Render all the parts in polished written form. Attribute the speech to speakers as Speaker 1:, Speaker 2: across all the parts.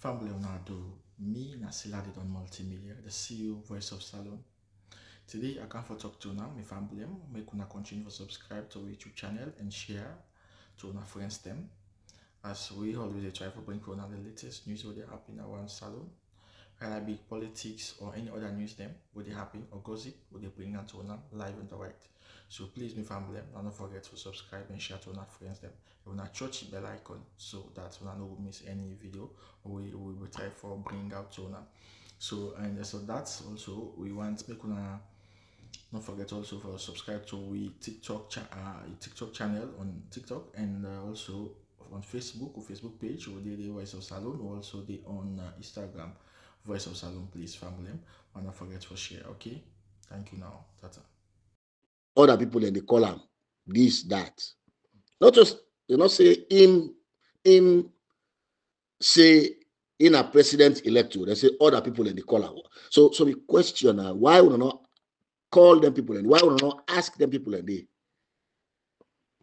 Speaker 1: Family Leonardo, me Nasiladi Don Multimedia, the CEO Voice of Salon. Today I come for talk to now, my family, make una continue to subscribe to our YouTube channel and share to our friends them. As we always try to bring for the latest news what they happen around salon, whether it be politics or any other news them what they happen or gossip what they bring out to live and direct. So please, my family, don't forget to subscribe and share to our friends them. You wanna touch the bell icon so that you don't miss any video we will try for bring out to now. So that's also we want make una don't forget also for subscribe to we TikTok channel on TikTok and also on Facebook or Facebook page or the Voice of Salon or also the on Instagram Voice of Salon. Please family, and don't forget to share. Okay, thank you now. Tata.
Speaker 2: Other people in the column, this, that. Not just say him say in a president elect, they say other people in the column. So we question why would not call them people and why would not ask them people and they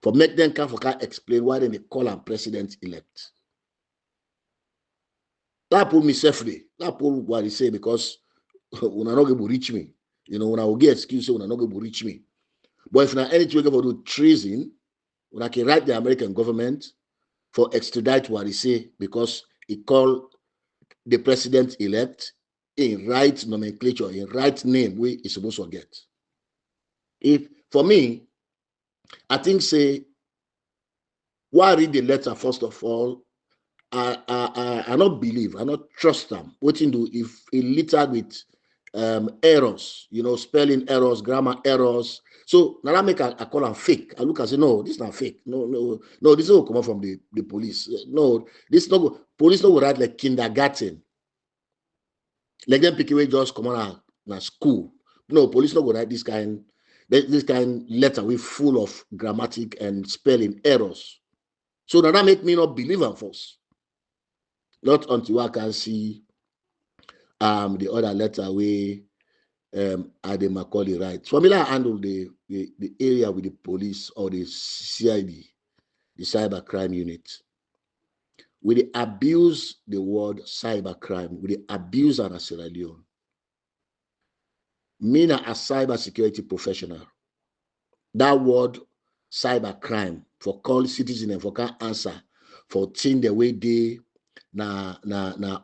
Speaker 2: for make them come for explain why they call them president elect. That put me safely. That put what he say because when I not going to reach me, when I will get excuse when I not going to reach me. But if not anything we do treason, when I can write the American government for extradite Warisay because he called the president elect in right nomenclature, in right name, we is supposed to get. If for me, I think say why read the letter first of all. I not believe, I not trust them. What you do if it littered with errors, spelling errors, grammar errors. So now I make I call them fake. I look and say, no, this is not fake. No, this will come out from the police. No, this no police no will write like kindergarten. Like them pick away just come on na school. No, police no will write this kind letter with full of grammatic and spelling errors. So now that make me not believe them first. Not until I can see the other letter where Ade Macaulay writes. For me, I handle the area with the police or the CID, the cyber crime unit. We abuse the word cyber crime. We abuse an Sierra Leone. Me na a cyber security professional. That word cyber crime for call citizen and for can answer for thing the way they na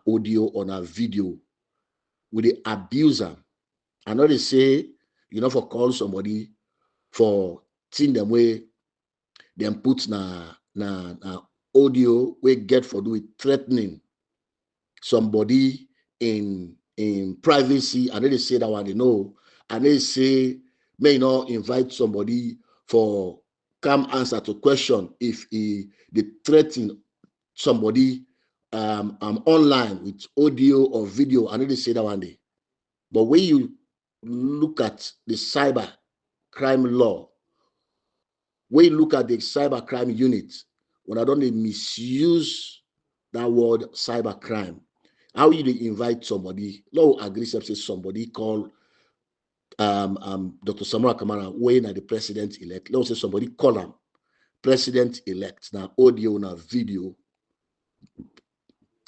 Speaker 2: audio or na video with the abuser. I know they say, for call somebody for thing them way them put na audio we get for do with threatening somebody in privacy. And they say that one they know. And they say may not invite somebody for come answer to question if they threaten somebody online with audio or video. And they say that one day. But when you look at the cyber crime law, when you look at the cyber crime unit, when I don't misuse that word cyber crime, how you invite somebody, no agree say somebody call Dr. Samura Kamara when at the president elect. Let's say somebody call him president elect now audio now video.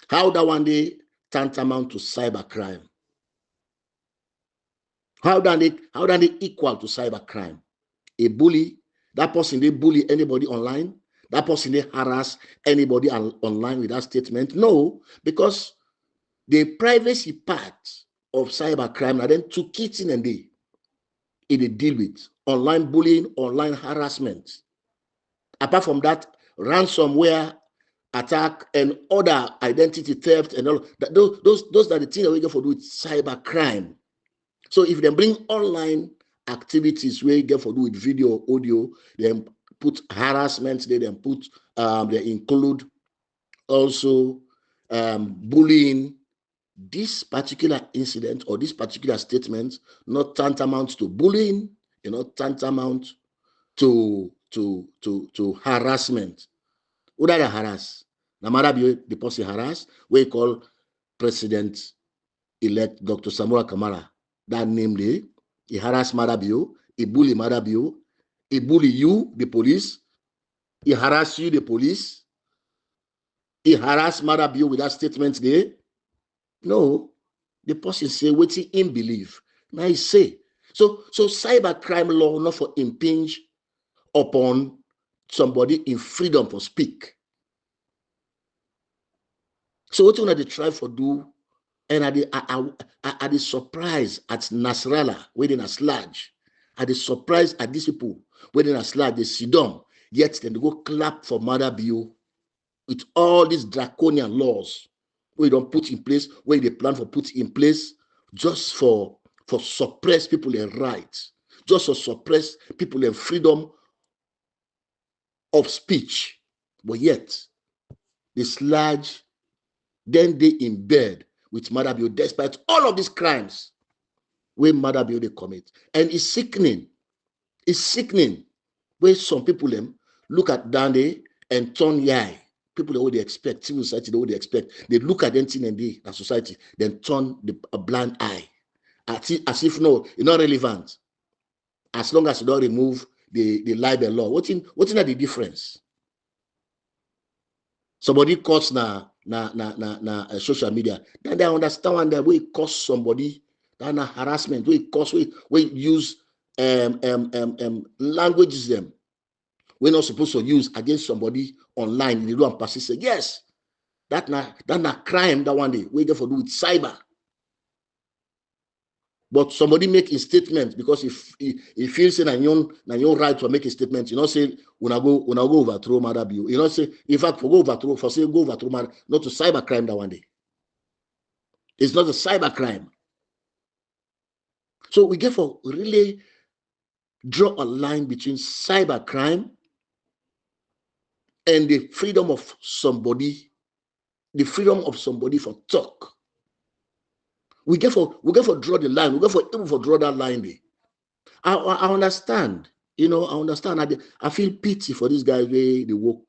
Speaker 2: How that one day tantamount to cyber crime? How that they equal to cyber crime? A bully, that person they bully anybody online, that person they harass anybody online with that statement. No, because the privacy part of cyber crime now then took it in and they deal with online bullying, online harassment. Apart from that, ransomware attack and other identity theft and all that, those are the things that we get for do with cyber crime. So if they bring online activities where you get for do with video, audio, then put harassment, they then put they include also bullying. This particular incident or this particular statement not tantamount to bullying, tantamount to harassment. Who that harass? No matter the person harass, we call President-elect Dr. Samura Kamara. That name there, he harass Marabio, he bully Marabio, he bully you, the police, he harass you, the police, he harass Marabio with that statement there. No, the person say what in believe. Now he say. So cyber crime law not for impinge upon somebody in freedom for speak. So what you want to try for do, and I the surprise at Nasrallah within a sludge. I the surprise at these people within a sludge, they sit down, yet then they go clap for Mother Bio with all these draconian laws we don't put in place, where they plan for put in place just for suppress people in rights, just for suppress people in freedom of speech. But yet, this large, then they in bed with Mother Bio, despite all of these crimes where Mother Bio they commit. And it's sickening. It's sickening where some people look at Dande and turn eye. People what they expect, civil society, what they expect. They look at anything in the society, then turn a blind eye. As if no, it's not relevant. As long as you don't remove the libel law. What's the difference? Somebody calls na social media. Then they understand that we cause somebody that harassment. We cause we use languages them we're not supposed to use against somebody online. They don't persist. Yes, that na crime that one day we therefore do with cyber. But somebody make a statement because if he feels in your right to make a statement, you know, say when I go overthrow Mother Bio. You know, say in fact for go overthrow Mother, not to cyber crime that one day. It's not a cyber crime. So we therefore really draw a line between cyber crime and the freedom of somebody for talk. We get for draw the line. We get for draw that line there. I understand. You know, I understand. I feel pity for these guys where they work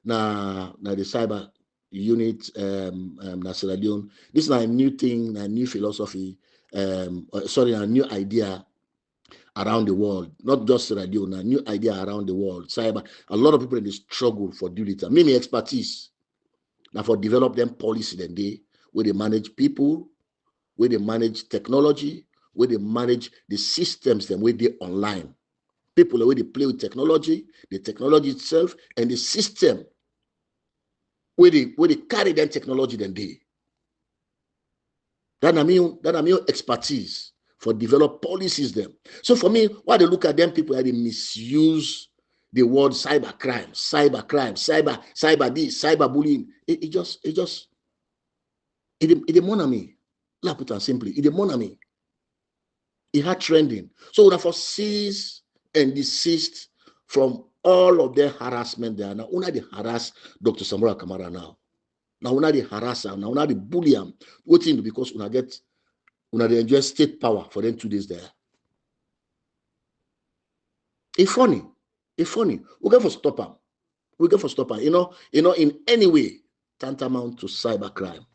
Speaker 2: na the cyber unit na Sierra Leone. This is a new thing, a new philosophy, a new idea around the world, not just Sierra Leone, a new idea around the world. Cyber, a lot of people in the struggle for doing it. Maybe expertise. Now for develop them policy then where they manage people, where they manage technology, where they manage the systems them where they online. People where they play with technology, the technology itself, and the system where they carry that technology then they. That I mean expertise for develop policies them. So for me, why they look at them people they misuse the word cyber crime, cyber this, cyber bullying. It demon me. Let's put it simply. It demon me. It had trending. So we have cease and desist from all of their harassment there. Now, una they harass Dr. Samura Kamara now. Now, una they harass her. Now, una they bully him. Waiting because una they enjoy state power for them 2 days there. It's funny. We go for stop him. You know, in any way, tantamount to cyber crime.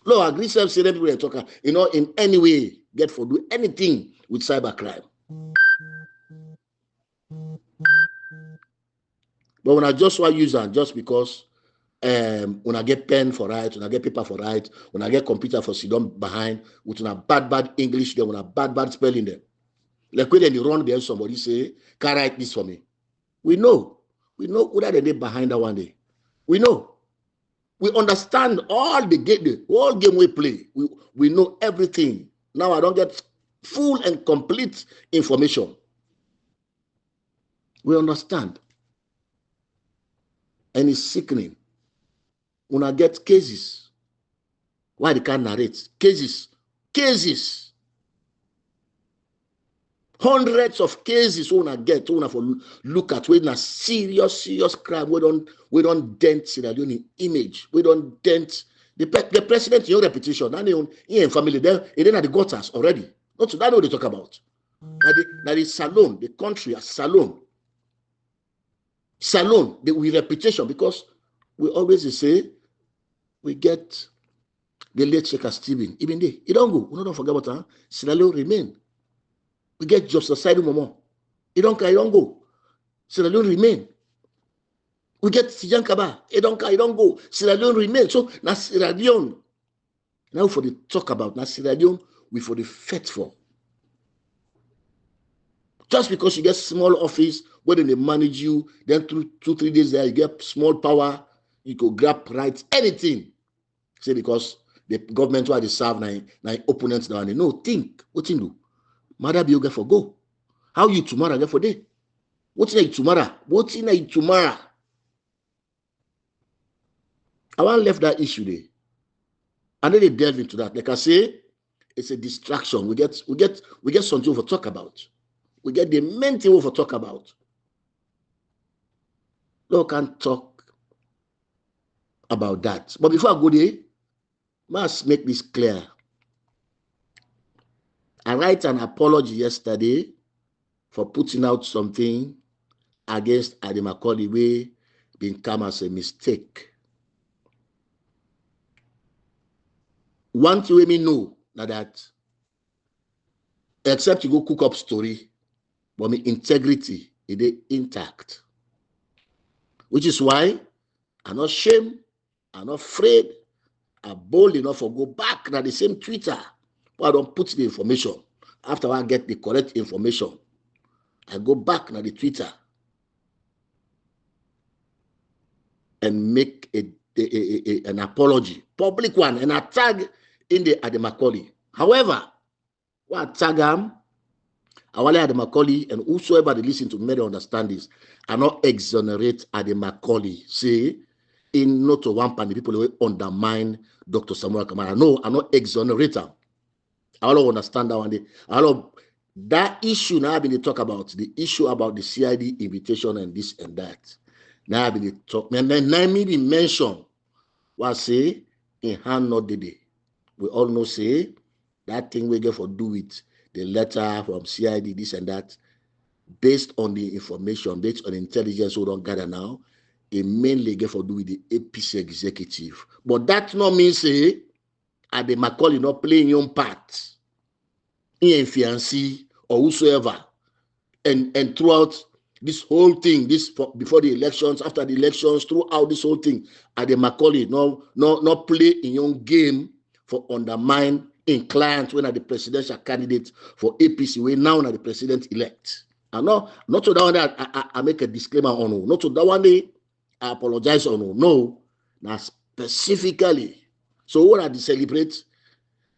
Speaker 2: Law agree self say everywhere talker, you know, in any way get for do anything with cyber crime. But when I just want use and just because when I get pen for right, when I get paper for right, when I get computer for sit down behind with a bad English there, when a bad spelling there. Like when they run there, somebody say, can write this for me. We know whether they behind that one day. We know. We understand all the whole game we play. We know everything. Now I don't get full and complete information. We understand. And it's sickening. When I get cases, why they can't narrate? Cases. Hundreds of cases when I get for look at when a serious crime we don't dent Sierra Leone image. We don't dent the president your reputation. And in family there, it ain't at the gutters already. Not to that what they talk about. Now the salon, the country as salon. The reputation because we always say we get the late Sheikh Stephen. Even they, it don't go. We don't forget about that. Sierra Leone remain. We get Justice Saidu Momo. It don't go. Sierra Leone remain. We get Sijan Kaba. It don't go. Sierra Leone remain. So now Sierra Leone Now for the talk about now Sierra Leone, we for the fight for. Just because you get small office, where they manage you, then through 2-3 days there, you get small power, you go grab rights, anything. Say because the government why they serve now opponents now, and they know, think, what you do? Mother be you get for go. How you tomorrow get for day? What's in tomorrow? What's in tomorrow? I want left that issue there. And then they delve into that. Like I say, it's a distraction. We get something to talk about. We get the main thing to talk about. No can talk about that. But before I go there, must make this clear. I write an apology yesterday for putting out something against Ademakoli way being come as a mistake. One thing we know now that except you go cook up story, but my integrity is intact. Which is why I'm not ashamed, I'm not afraid, I'm bold enough to go back to the same Twitter, but I don't put the information. After I get the correct information, I go back to the Twitter and make an apology, public one, and I tag in the Ademakoli. However, what I tag him, Awale Ademakoli, and whosoever they listen to me understand this, I not exonerate Ademakoli. Say, in not to one pan the people who undermine Dr. Samura Kamara. No, I not exonerate him. I don't understand that one day. That issue now I've been talk about the issue about the CID invitation and this and that. Now I've been talk. And then maybe mention what say in hand not the day. We all know say that thing we get for do with the letter from CID, this and that, based on the information, based on intelligence we don't gather now, it mainly get for do with the APC executive. But that not mean say Ademakoli not playing your part in fiancé or whosoever, and throughout this whole thing, before the elections, after the elections, throughout this whole thing, Ademakoli not play in your game for undermine in clients when are the presidential candidate for APC, we now are the president elect. And not to that one that I make a disclaimer on, not to that one day I apologize on, no, now specifically. So what I celebrate,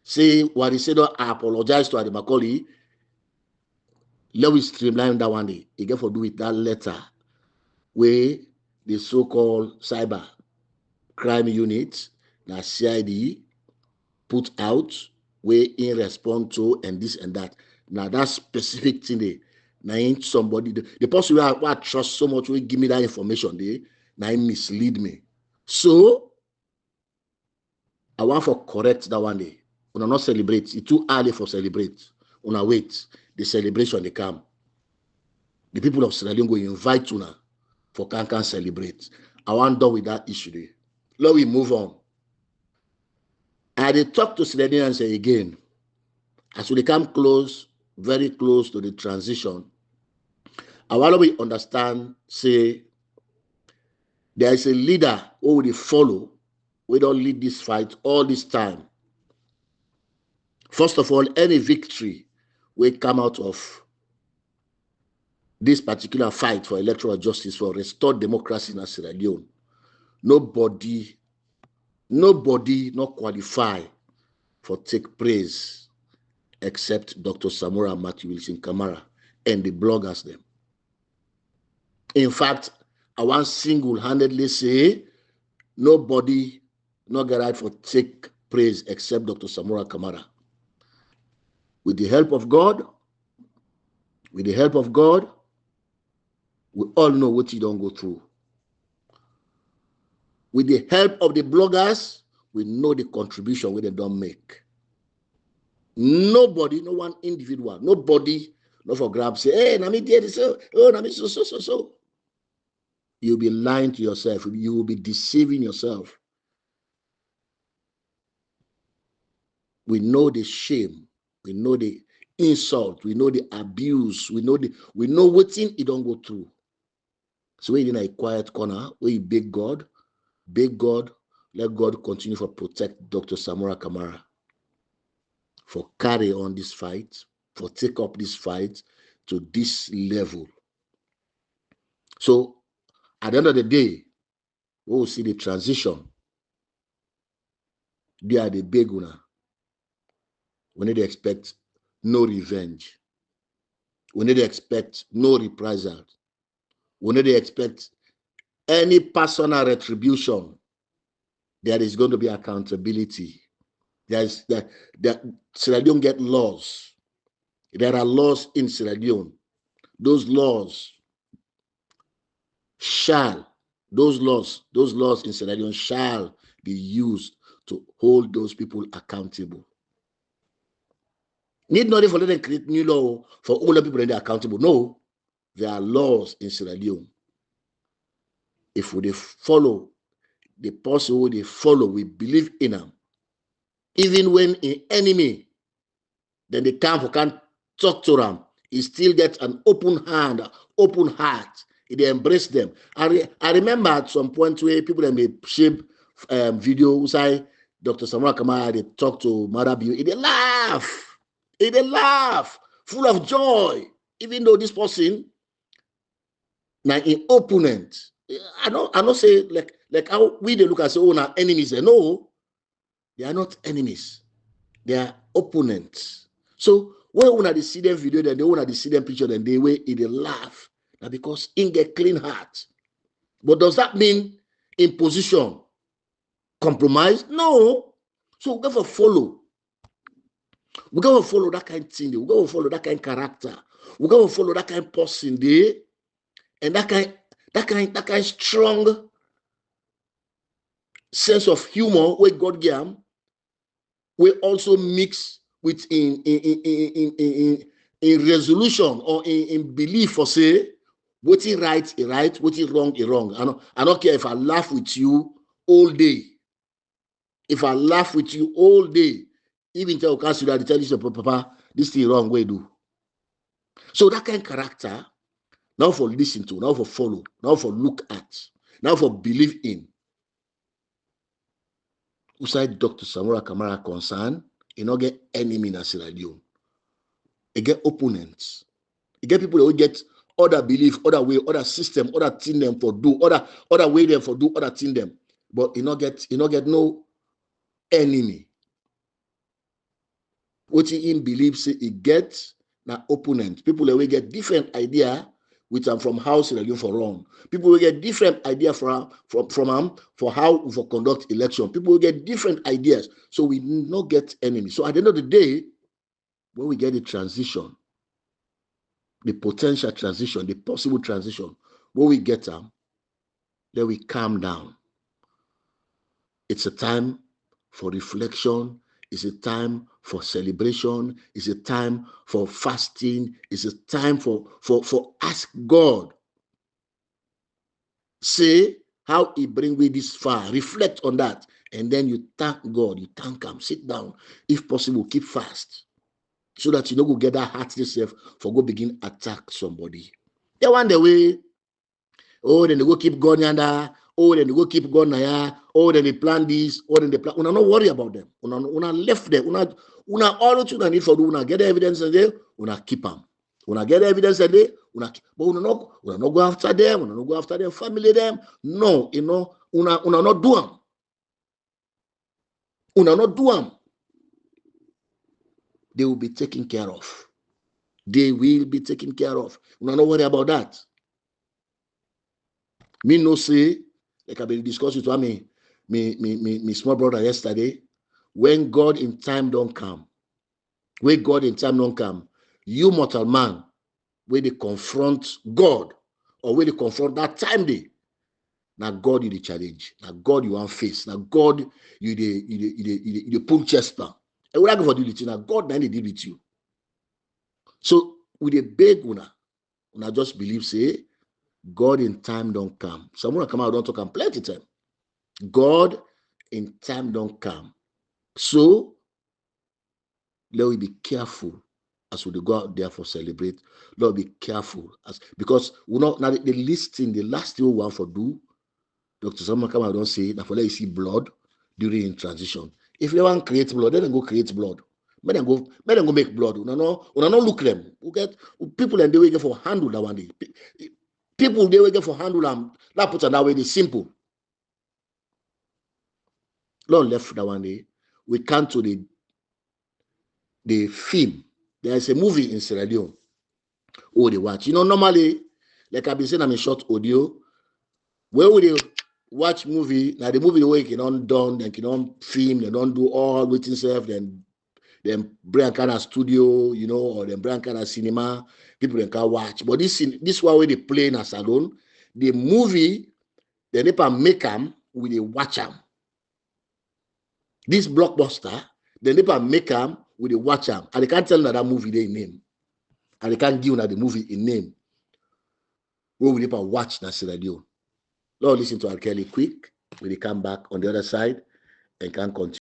Speaker 2: say Warisay, I apologize to Ademakoli. Let me streamline that one day. You get for do with that letter where the so-called cyber crime unit, that CID, put out where in response to and this and that. Now that specific thing there, now ain't somebody the person who I trust so much will give me that information there, now mislead me. So I want for correct that one day. Una not celebrate. It's too early for celebrate. Una wait. The celebration they come. The people of Sierra Leone go invite una for can celebrate. I want done with that issue there. Let we move on. I did talk to Sierra Leoneans again. As we come close, very close to the transition, I want we understand, say, there is a leader who will follow. We don't lead this fight all this time. First of all, any victory will come out of this particular fight for electoral justice, for restored democracy in Sierra Leone. Nobody not qualify for take praise except Dr. Samura Kamara and the bloggers them. In fact, I want single-handedly say nobody not get right for take praise except Dr. Samura Kamara. With the help of God, we all know what you don't go through. With the help of the bloggers, we know the contribution we they don't make. Nobody, no one individual, nobody, not for grab say, hey, Nami did this, oh, Nami so. You'll be lying to yourself. You will be deceiving yourself. We know the shame. We know the insult. We know the abuse. We know what thing you don't go through. So we're in a quiet corner where you beg God, let God continue to protect Dr. Samura Kamara. for carry on this fight, for take up this fight to this level. So at the end of the day, we will see the transition. They are the big one. We need to expect no revenge. We need to expect no reprisal. We need to expect any personal retribution. There is going to be accountability. Sierra Leone get laws. There are laws in Sierra Leone. Those laws in Sierra Leone shall be used to hold those people accountable. Need not for them create new law for all the people that are accountable. No, there are laws in Sierra Leone. If we follow the person who they follow, we believe in them. Even when an enemy, then the time we can't talk to them, he still gets an open hand, open heart. They embrace them. I remember at some point where people in the shape video say Dr. Samura Kamara, they talk to Marabi, they laugh, full of joy, even though this person now an opponent. I don't say like how we they look and say, oh, now enemies. No, they are not enemies. They are opponents. So when they see them video, then they see them picture, then they laugh. Now because in get clean heart. But does that mean in position compromise? No. So we got to follow. We got to follow that kind of thing. We got to follow that kind of character. We got to follow that kind of person there, and that kind strong sense of humor where God gave them, we also mix with in resolution or in belief for say what is right is right, what is wrong is wrong. I don't care if I laugh with you all day. If I laugh with you all day, even tell you that tell you, Papa, this is wrong way do. So that kind of character, now for listen to, now for follow, now for look at, now for believe in. Uside Dr. Samura Kamara concern, you not get enemy in Sierra Leone. You get opponents. You get people that will get other belief, other way, other system, other thing them for do, other way them for do, other thing them. But you not get no enemy. What he in believes he gets na opponent. People that will get different idea with them from how Sierra Leone for run. People will get different idea from for how we for conduct election. People will get different ideas. So we not get enemy. So at the end of the day, when we get the transition, the potential transition, the possible transition, when we get them, then we calm down. It's a time for reflection. It's a time for celebration. It's a time for fasting. It's a time for ask God. Say how he bring me this far. Reflect on that. And then you thank God. You thank him. Sit down. If possible, keep fast. So that you know go get that heart yourself for go begin attack somebody. They want the way. Oh, then they go keep going under. Oh, then they go keep going there. Oh, then they plan this. Oh, then they plan. Una not worry about them. Una left them. Una all what you need for do. Una get the evidence and they. Una keep them. Una get the evidence and they. But una not go after them. Una not go after them. Family them. No, una not do them. Una not do them. They will be taken care of. They will be taken care of. Una not worry about that. Me no say, like I've been discussing with me small brother yesterday, when God in time don't come, you mortal man, where they confront God, or where they confront that time day, now God you the challenge, now God you want face, now God you the pull chest down. And we're not going to deal with you, now God then they deal with you. So with a big una just believe, say, God in time don't come. Samura Kamara don't talk plenty time. God in time don't come. So let we be careful as we go out there for celebrate. Let we be careful because we not now the last thing we want for do. Dr. Samura Kamara don't say that for let you see blood during transition. If you want to create blood, then go create blood. Let them go make blood. Una no look them. We get people and they wait for handle that one day. People they wait for handle them. That put that way they simple. Lord left that one day. We come to the film. There is a movie in Sierra Leone. Oh, they watch. Normally, like I've been saying, I'm in short audio. Where would they watch movie? Now the movie the way cannot done, they cannot film, they don't do all waiting self, then bring kind of studio, or then bring kind of cinema. People can watch. But this one where they play in a salon, the movie, they never make them with a watch them. This blockbuster, they never make them with a watch them. And they can't tell that movie their name. And they can't give the movie a name. Where we never watch that radio. Lord, listen to R. Kelly quick. When they come back on the other side and can continue.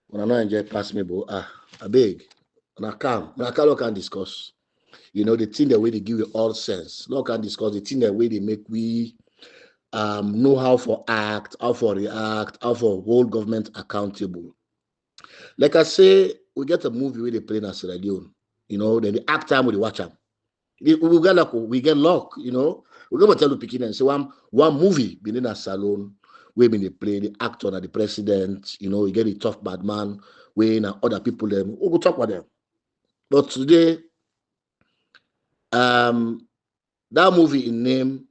Speaker 2: When I not enjoy pass me, but I beg. When I can discuss. The thing that way they give you all sense. No can discuss the thing that way they make we know how for act, how for react, how for hold government accountable. Like I say, we get a movie where they play in Sierra Leone. Then the act time we watch them. We get luck. We go tell the picking and say one movie been in a salon where they play the actor and the president. You get the tough bad man when other people them. We go talk about them. But today, that movie in name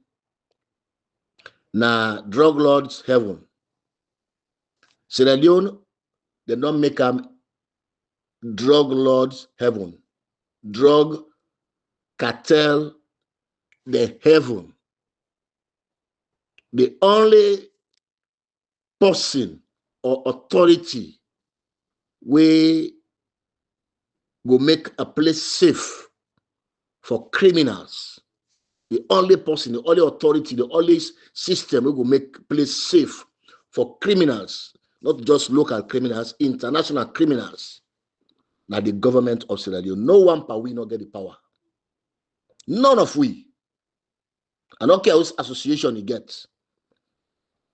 Speaker 2: na Drug Lords Heaven. Sierra Leone, they don't make them Drug Lords Heaven. Drug cartel the heaven. The only person or authority we go make a place safe for criminals. The only person, the only authority, the only system we go make place safe for criminals, not just local criminals, international criminals. Now the government of Sierra Leone. No one per we not get the power. None of we. I don't care which association you get.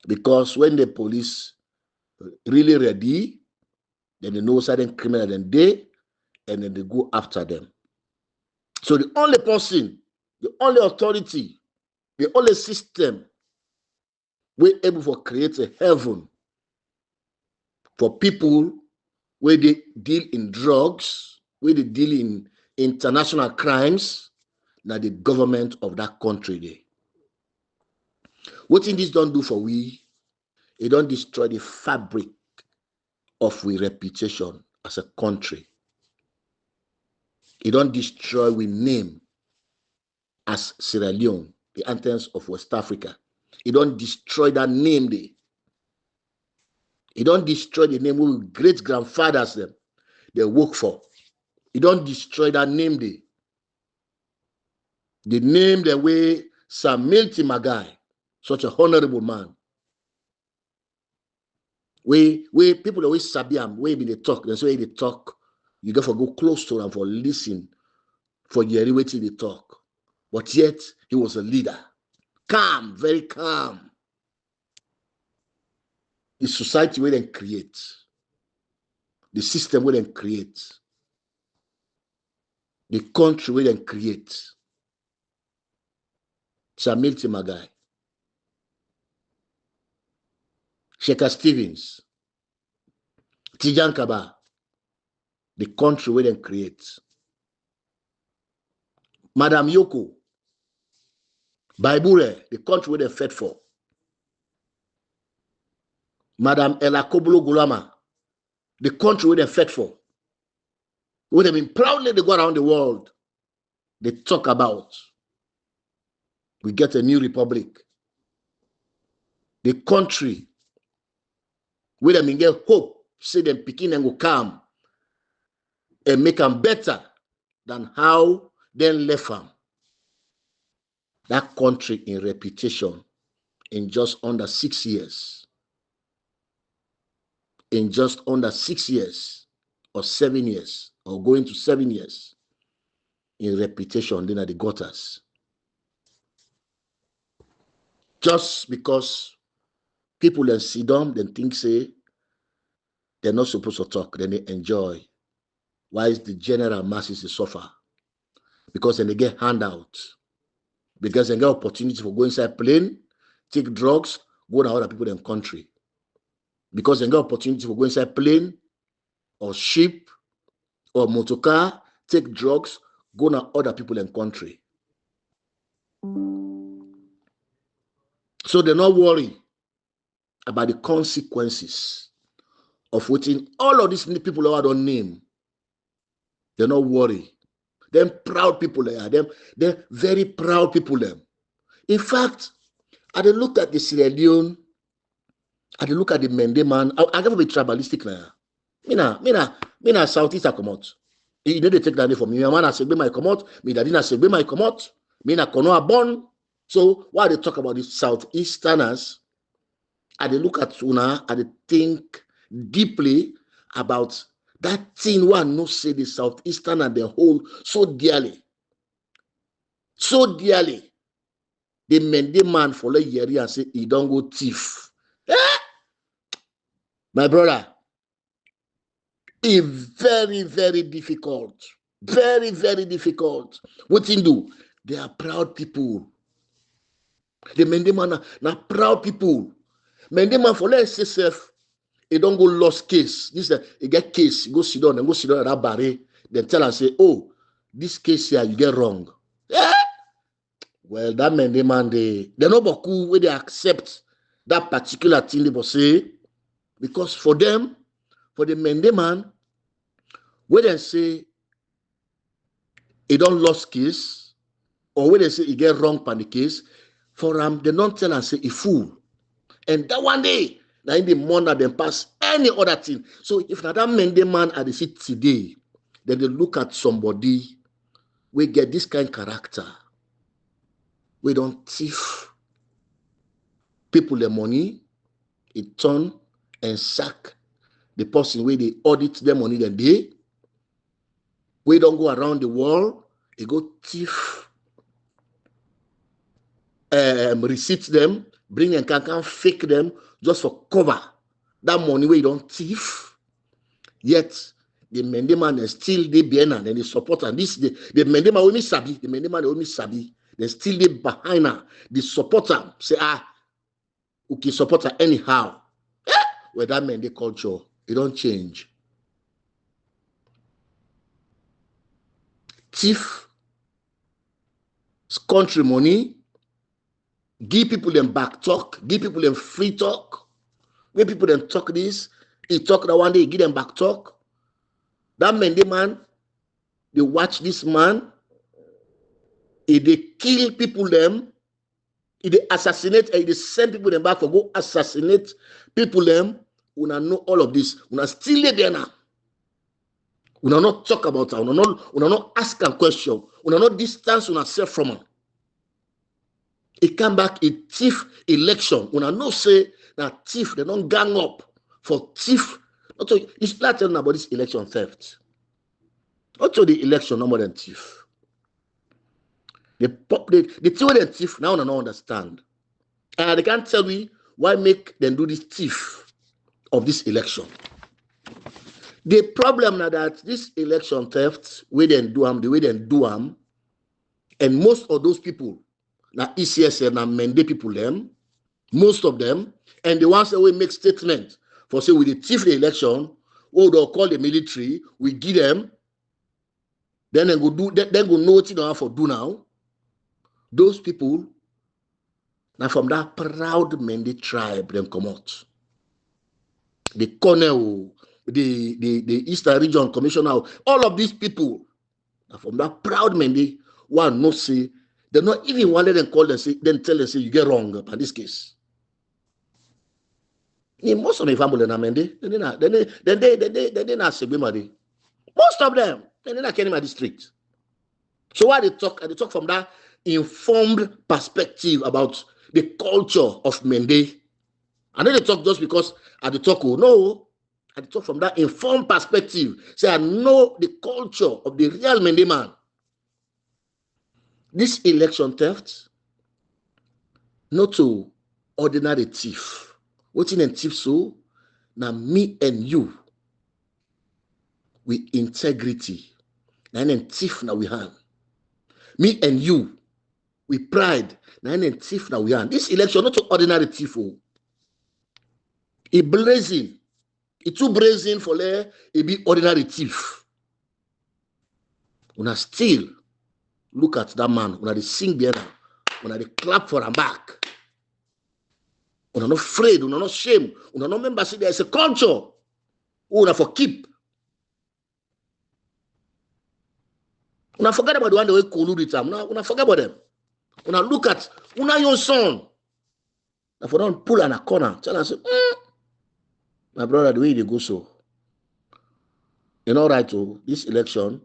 Speaker 2: Because when the police really ready, then they know certain criminal then and then they go after them. So the only person, the only authority, the only system we're able to create a heaven for people where they deal in drugs, where they deal in international crimes, now the government of that country there. What thing this don't do for we, it don't destroy the fabric of we reputation as a country. It don't destroy we name as Sierra Leone, the anthems of West Africa. It don't destroy that name there. He don't destroy the name we great grandfathers them they work for. He don't destroy that name they. The name the way Samura Kamara, such a honorable man. We people always sabi am, we be they talk, that's why they talk. You got to go close to them for listen, for hearing what they talk. But yet he was a leader. Calm, very calm. The society will then create. The system will then create. The country will then create. Samura Kamara. Sheikh Stevens. Tijan Kaba. The country will then create. Madam Yoko. Baibure, the country will then fed for. Madam Ella Kobolo Gulama, the country will then fed for. Would have been proudly they go around the world. They talk about. We get a new republic. The country will have been get hope, say them picking and go calm and make them better than how they left them. That country in reputation in just under 6 years. In just under 6 years or 7 years or going to 7 years in reputation, then at the gutters. Just because people then sit down, then think say they're not supposed to talk, then they enjoy. Why is the general masses to suffer? Because then they get handouts. Because they get opportunity for go inside plane, take drugs, go to other people in the country. Because they get opportunity for go inside plane or ship or motor car, take drugs, go to other people in the country. So they're not worried about the consequences of waiting. All of these people who I don't name, they're not worried. Them proud people they are. They're very proud people. Them. In fact, I look at the Sierra Leone, I look at the Mende man. I never be tribalistic now. Mina Southeast I come out. You know they take that name from me. My man I say my come out. Me daddy I say my come out. Me na kono a born. So while they talk about the Southeasterners, I look at Una, I think deeply about that thing one no say the Southeastern and the whole so dearly. So dearly. The Mende man for a year and say he don't go thief. My brother, it's very, very difficult. Very, very difficult. What you do? They are proud people. The Mende man are proud people. Mende man for let's say self, he don't go lost case. This he get case, he go sit down and go sit down at that barrier. Then tell and say, oh, this case here you get wrong. Well, that Mende man they no boku where they accept that particular thing they will say, because for them, for the Mende man, where they say he don't lost case, or where they say he get wrong on the case, for them they don't tell and say he fool. And that one day, now in the morning them pass any other thing. So if that Mende man at the seat today, then they look at somebody, we get this kind of character. We don't thief people the money, it turn and sack the person where they audit their money then they. We don't go around the world, they go thief receipts them, bring and can fake them just for cover. That money where you don't thief. Yet the Mende man is still the behind and they support and this the Mende man only sabi, the Mende man only sabi. They still the behind her, the supporter say okay, support her anyhow. Well, that Mende culture, it don't change. Thief country money, give people them back talk, give people them free talk. When people them talk this, he talk that one day, he give them back talk. That Mende man, they watch this man, they kill people them, they assassinate, they send people them back for go assassinate people them una know all of this. Una still there now. Una not talk about her. Una not ask a question. Una not distance una self from her. It come back a thief election. Una no say that thief, they don't gang up for thief. Not to, it's not telling about this election theft. Not to the election, no more than thief. The theory of thief now I don't understand. And they can't tell me why make them do this thief of this election. The problem now that this election theft, the way they do them, and most of those people, now ECSN and Mende people them, most of them, and the ones that will make statement for say we the thief the election, or they'll call the military, we give them, then they go do, then go know what they have for do now. Those people, now from that proud Mende tribe, them come out. The colonel, the Eastern Region Commissioner, all of these people, now from that proud Mende, one no say, they not even wanted them call them, say, then tell them, say, you get wrong in this case. In most of my family, they not say, most of them, they not carry my district. So why they talk from that informed perspective about the culture of Mende. And then they talk just because I the talk, no, I talk from that informed perspective. Say I know the culture of the real Mende man. This election theft, not to ordinary thief. What's in a thief so? Now me and you, with integrity. Now in thief now we have. Me and you, with pride. Now in thief now we have. This election not to ordinary thief. It blazing. It too blazing for it be ordinary thief. Una still look at that man. Una they sing there. Una they clap for him back. Una not afraid. Una not shame. Una not remember say there is a culture. Una for keep. Una forget about the one that we collude them. Una forget about them. Una look at una your son. Now for don't pull on a corner. Tell us, my brother, the way they go so. You know, right to this election,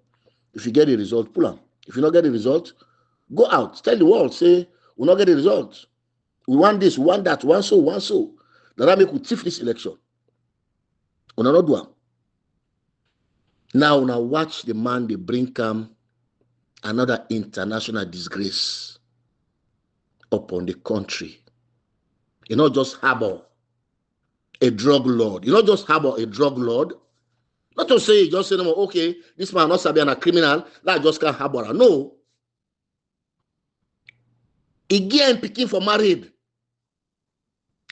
Speaker 2: if you get the result, pull on. If you not get the result, go out. Tell the world, say, we not get the result. We want this, we want that, one so. That make we thief this election. We not do it. Now watch the man they bring come another international disgrace upon the country. You not just harbor a drug lord. You not just harbor a drug lord. Not to say, just say, no, okay, this man not sabi a criminal, that just can't harbor. No. He get picking for married.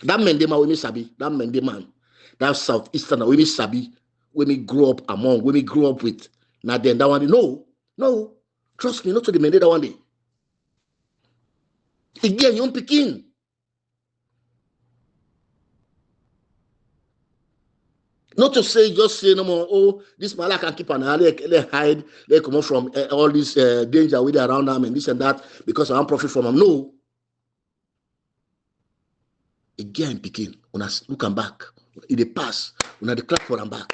Speaker 2: That Mende man, when me sabi, that Mende man, that Southeastern, when me sabi, when me grow up among, when me grow up with, now then that one, no, trust me, not to the Mende that one day. He get young picking. Not to say, just say no more, oh, this man can keep an eye, they hide, they come out from all this danger with around them and this and that because I want profit from them. No. Again, picking, when I look and back, in the past, when I declare for them back.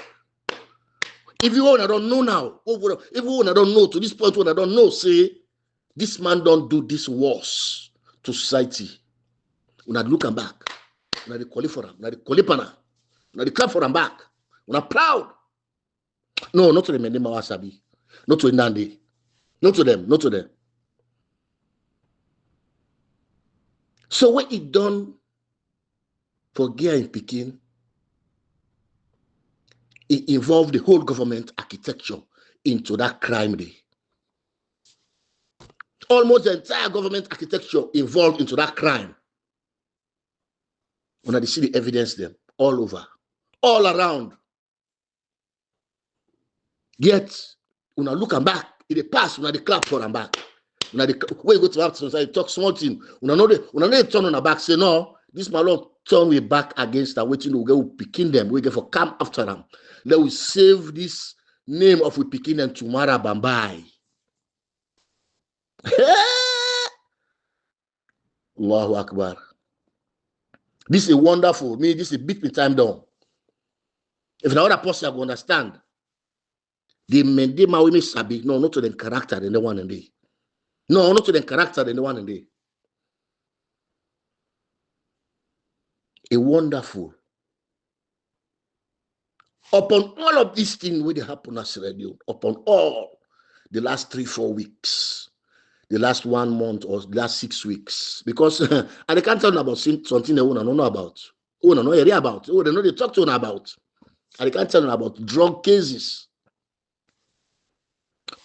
Speaker 2: If you want, I don't know now. If you want, I don't know to this point when I don't know, say, this man don't do this worse to society. When I look and back, when I call it for them, when I call it for them, when I declare for them back. When I'm proud. No, not to the Mende Mawasabi. Not to Nandi. Not to them. So what it done for Gia in Peking, it involved the whole government architecture into that crime day. Almost the entire government architecture involved into that crime. When I see the evidence there, all over, all around. Yet, when I look back, in the past, when I clap for them back, when you go to after society, talk small thing, when I turn on the back, say, no, this my Lord turn we back against that, waiting to go picking them, we get for come after them. Let we save this name of we picking them tomorrow, Bambai. Allahu Akbar. This is wonderful. This is a big time down. If the other person I understand, the mendema we sabi, no, not to the character and the one and day. No, not to the character and the one and day. A wonderful. Upon all of these things which happen as radio, upon all the last 3-4 weeks, the last 1 month or the last 6 weeks, because I can't tell them about something they want to know about. Who don't know area about? Who don't know they talk to them about? I can't tell them about drug cases.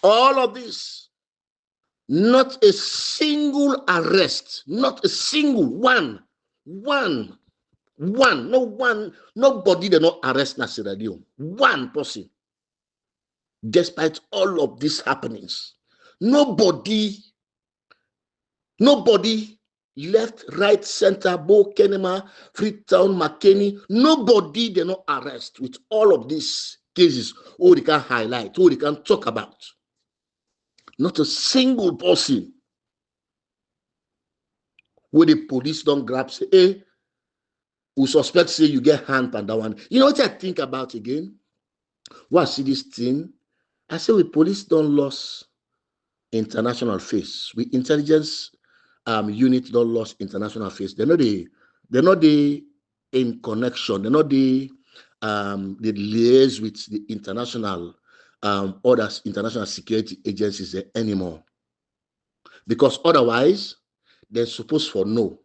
Speaker 2: All of this, not a single arrest, not a single one, nobody they not arrest Nasir. One person. Despite all of these happenings, nobody left, right, center, Bo, Kenema, Freetown, McKinney, nobody they not arrest with all of these cases. Who they can highlight, who they can talk about. Not a single person where the police don't grab, say, hey, who suspect say you get hand on that one. You know what I think about again? When I see this thing, I say we police don't lose international face. We intelligence unit don't lose international face. They're not the in connection. They're not the liaise with the international other international security agencies anymore. Because otherwise, they're supposed to know.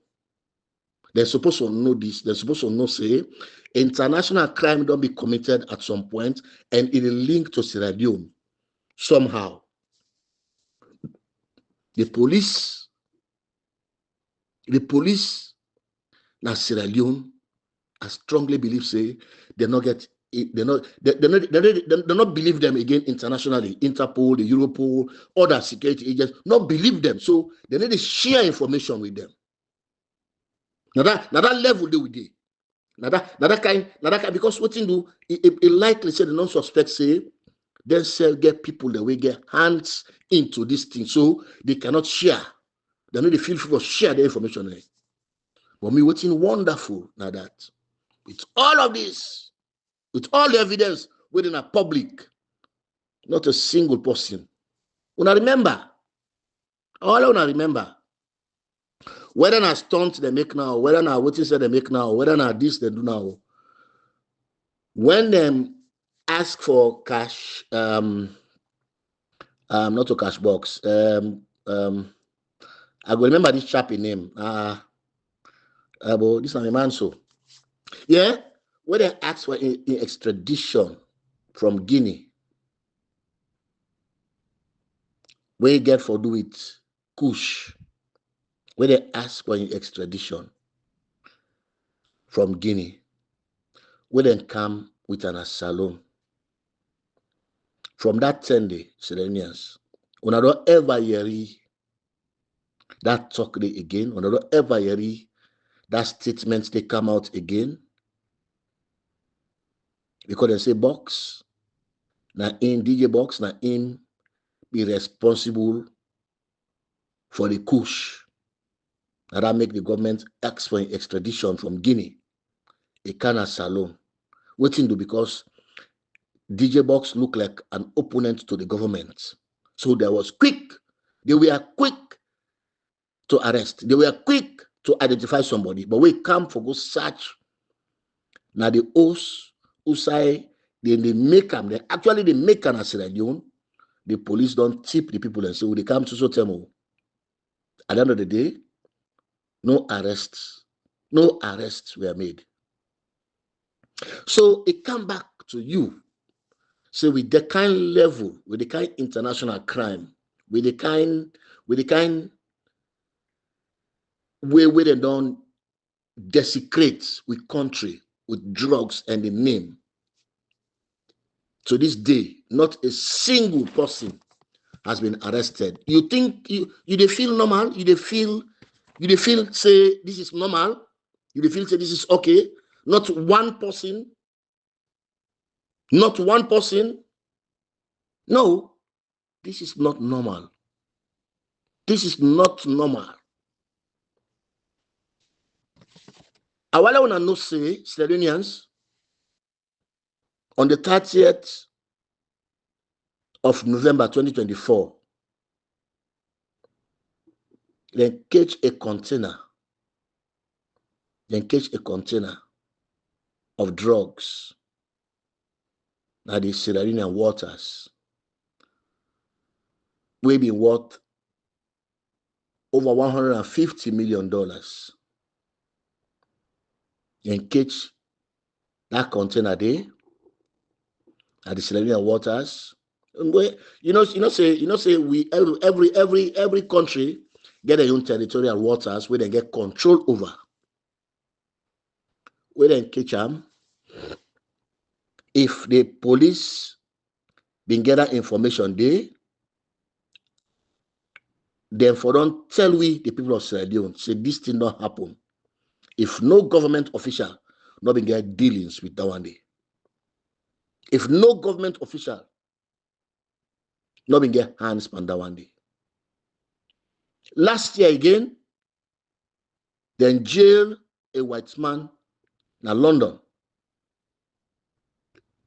Speaker 2: They're supposed to know this. They're supposed to know, say, international crime don't be committed at some point and it is linked to Sierra Leone somehow. The police na Sierra Leone, I strongly believe, say, they not believe them again internationally. Interpol, the Europol, other security agents, not believe them. So they need to share information with them. Now that level they will do. Now that kind, because what you do, it likely say the non-suspect say, then say get people that will get hands into this thing, so they cannot share. They need to feel free to share the information. But me waiting wonderful now that with all of this, with all the evidence within a public, not a single person. Una remember, all una remember, whether na stunt they make now, whether na what say they make now, whether na this they do now. When them ask for cash, not a cash box. I go remember this chap in name. But this is my man. So, yeah, when they ask for in extradition from Guinea, where you get for do it, Kush. When they ask for an extradition from Guinea, when they come with an asylum. From that 10-day, Serenians, when I don't ever hear that talk again, when I don't ever hear that statement they come out again, because they say box, na in DJ box, na in be responsible for the Kush. And that make the government ask for an extradition from Guinea, a Kana Salon. Waiting to because DJ Box looked like an opponent to the government. So they were quick to arrest. They were quick to identify somebody. But we come for go search. Now the host who say they make them. They make an Sierra Leone. The police don't tip the people and say, they come to Sotemo. At the end of the day, no arrests were made. So it come back to you. So with the kind level, with the kind international crime, with the kind where they don't desecrate with country, with drugs and the name. To this day, not a single person has been arrested. You think you they feel normal? You they feel say this is normal? You they feel say this is okay? Not one person. Not one person. No, this is not normal. This is not normal. I want to know, say, Slovenians, On the 30th of November 2024, they catch a container. They catch a container of drugs at the Sierra Leonean waters. We been worth over $150 million. They catch that container there at the Sierra Leonean waters. And we, say we every country get their own territorial waters where they get control over. Where they catch them. If the police been gather information there, then for don't tell we the people of Sierra Leone say this thing not happen. If no government official not been get dealings with that one day. If no government official not been get hands on that one day. Last year again, then jail a white man in London.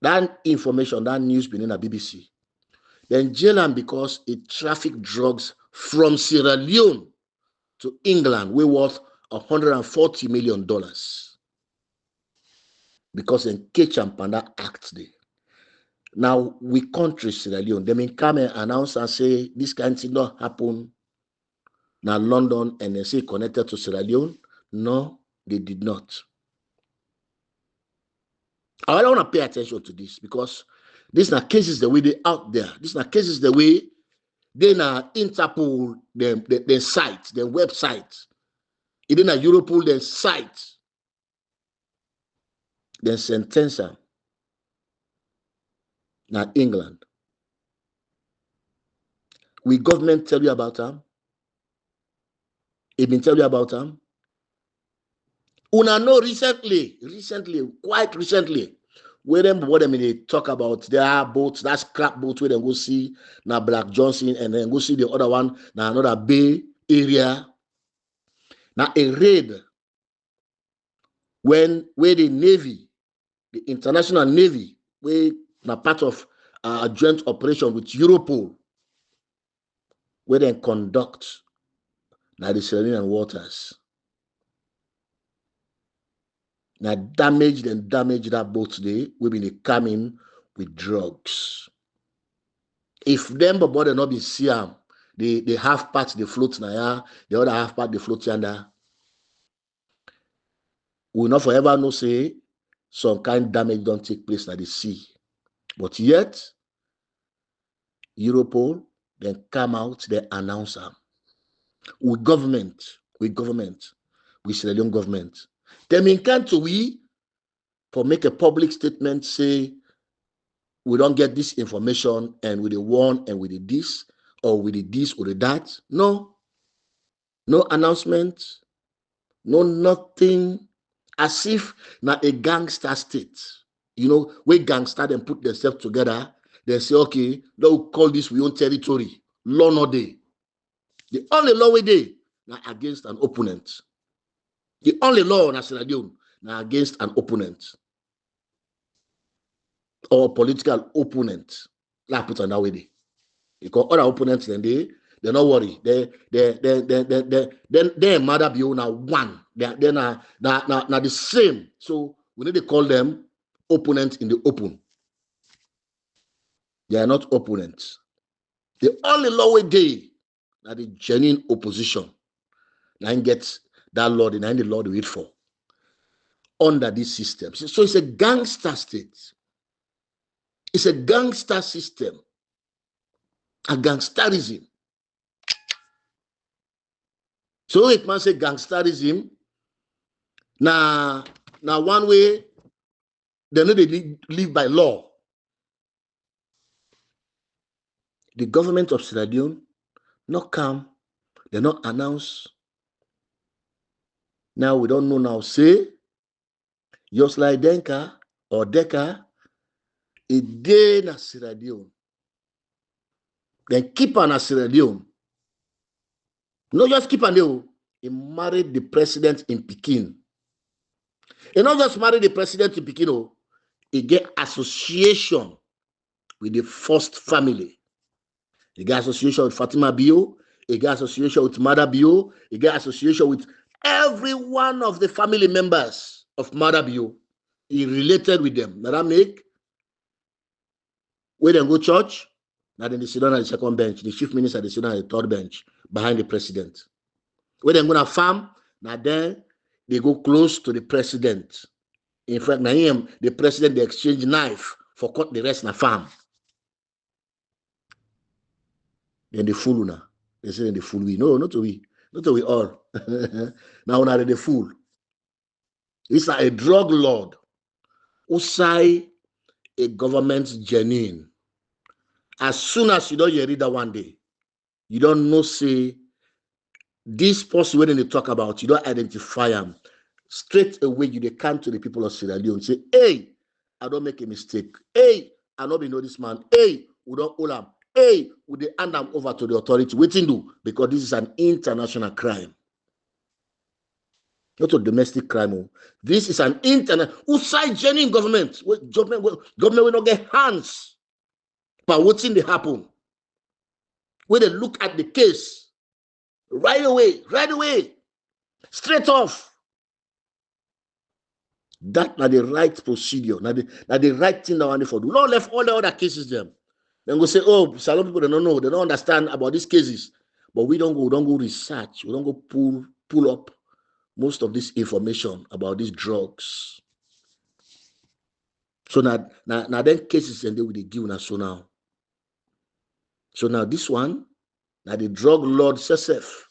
Speaker 2: That information, that news been in the BBC. Then jail him because it trafficked drugs from Sierra Leone to England, we worth $140 million. Because in Catch and Panda Act there. Now we country Sierra Leone, they may come and announce and say this kind of thing not happen now London and they say connected to Sierra Leone. No, they did not. I don't want to pay attention to this because these are cases the way they out there. These are cases the way they na Interpol, their site, their website. It in a Europol, their site. Then sentence them. Now England. We government tell you about them. It been tell you about them. Una know recently, quite recently, where them what they talk about their boats, that scrap boat where they go see now Black Johnson and then go see the other one now another bay area. Now a raid where the Navy, the International Navy, where now part of a joint operation with Europol, where they conduct now the Sierra Leonean waters. Now damage that boat today, we been coming with drugs. If them but they not be see them, the half part they float now, the other half part they float yonder. We will not forever know say some kind of damage don't take place at the sea. But yet, Europol then come out, they announce them. With government, with Sierra Leone government. They mean can't we for make a public statement say we don't get this information and with the one and with the this or with the this or the that. No announcement, no nothing. As if now a gangster state, where gangster then put themselves together, they say, okay, they'll call this we own territory. Law no day. The only law we day now against an opponent. The only law on Sierra Leone now against an opponent or political opponent. Like put on that way day. Because other opponents then they're not worry. They mother be now one. They're now the same. So we need to call them opponents in the open. They are not opponents. The only law we day that the genuine opposition now gets that law, the law they wait for under this system. So it's a gangster state. It's a gangster system. A gangsterism. So it must say gangsterism. Now one way they know they live by law. The government of Sierra Leone not come, they not announce. Now we don't know now. Say just like Denka or Deka, a day na Sierra Leone. Then keep on a Sierra Leone. Not just keep on there. He married the president in Pekin. He not just married the president in Pekin. he get association with the first family. He get association with Fatima Bio, he get association with Mother Bio, he get association with every one of the family members of Mother Bio. He related with them. Now that make when they go church, now then they sit down at the second bench, the chief minister they sit down at the third bench behind the president. When they go to farm, now then they go close to the president. In fact, now him, the president, they exchange knife for cut the rest in the farm. Then the fool now. They say the fool we. No, not we all. Now now the fool. It's like a drug lord who say a government genuine. As soon as you don't hear it that one day, you don't know say this person when they talk about, you don't identify them. Straight away, you they come to the people of Sierra Leone and say, hey, I don't make a mistake. Hey, I don't know this man. Hey, we don't hold him. Hey, we they hand them over to the authority. Waiting do because this is an international crime. Not a domestic crime. This is an international. Who side genuine government? Government will not get hands. But what's in the happen? When they look at the case, right away, straight off. That are the right procedure. Now the right thing that want to do. Not left all the other cases them. Then go say, oh, Salon people they don't know, they don't understand about these cases. But we don't go research, we don't go pull up most of this information about these drugs. So now then cases and they will give us so now. So now this one, now the drug lord Sesef,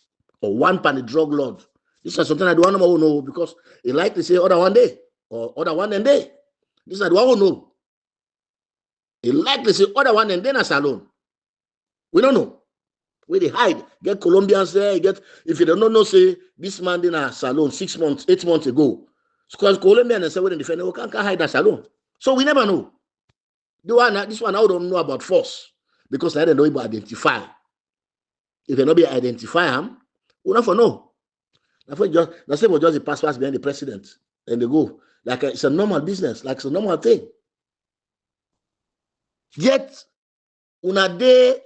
Speaker 2: or one pan the drug lord. This is something I don't know because he like to say other one day or other one and day. This is I don't know. He like to say other one and then a salon. We don't know. Where they hide. Get Colombians there, if you don't know, say this man in a salon 6 months, 8 months ago. Because Colombians say when they defend, we can't hide a salon. So we never know. This one I don't know about force. Because I don't know about identify. If they not be identify him, we never know. That's just the pass behind the president. And they go. Like it's a normal business, like it's a normal thing. Yet, una day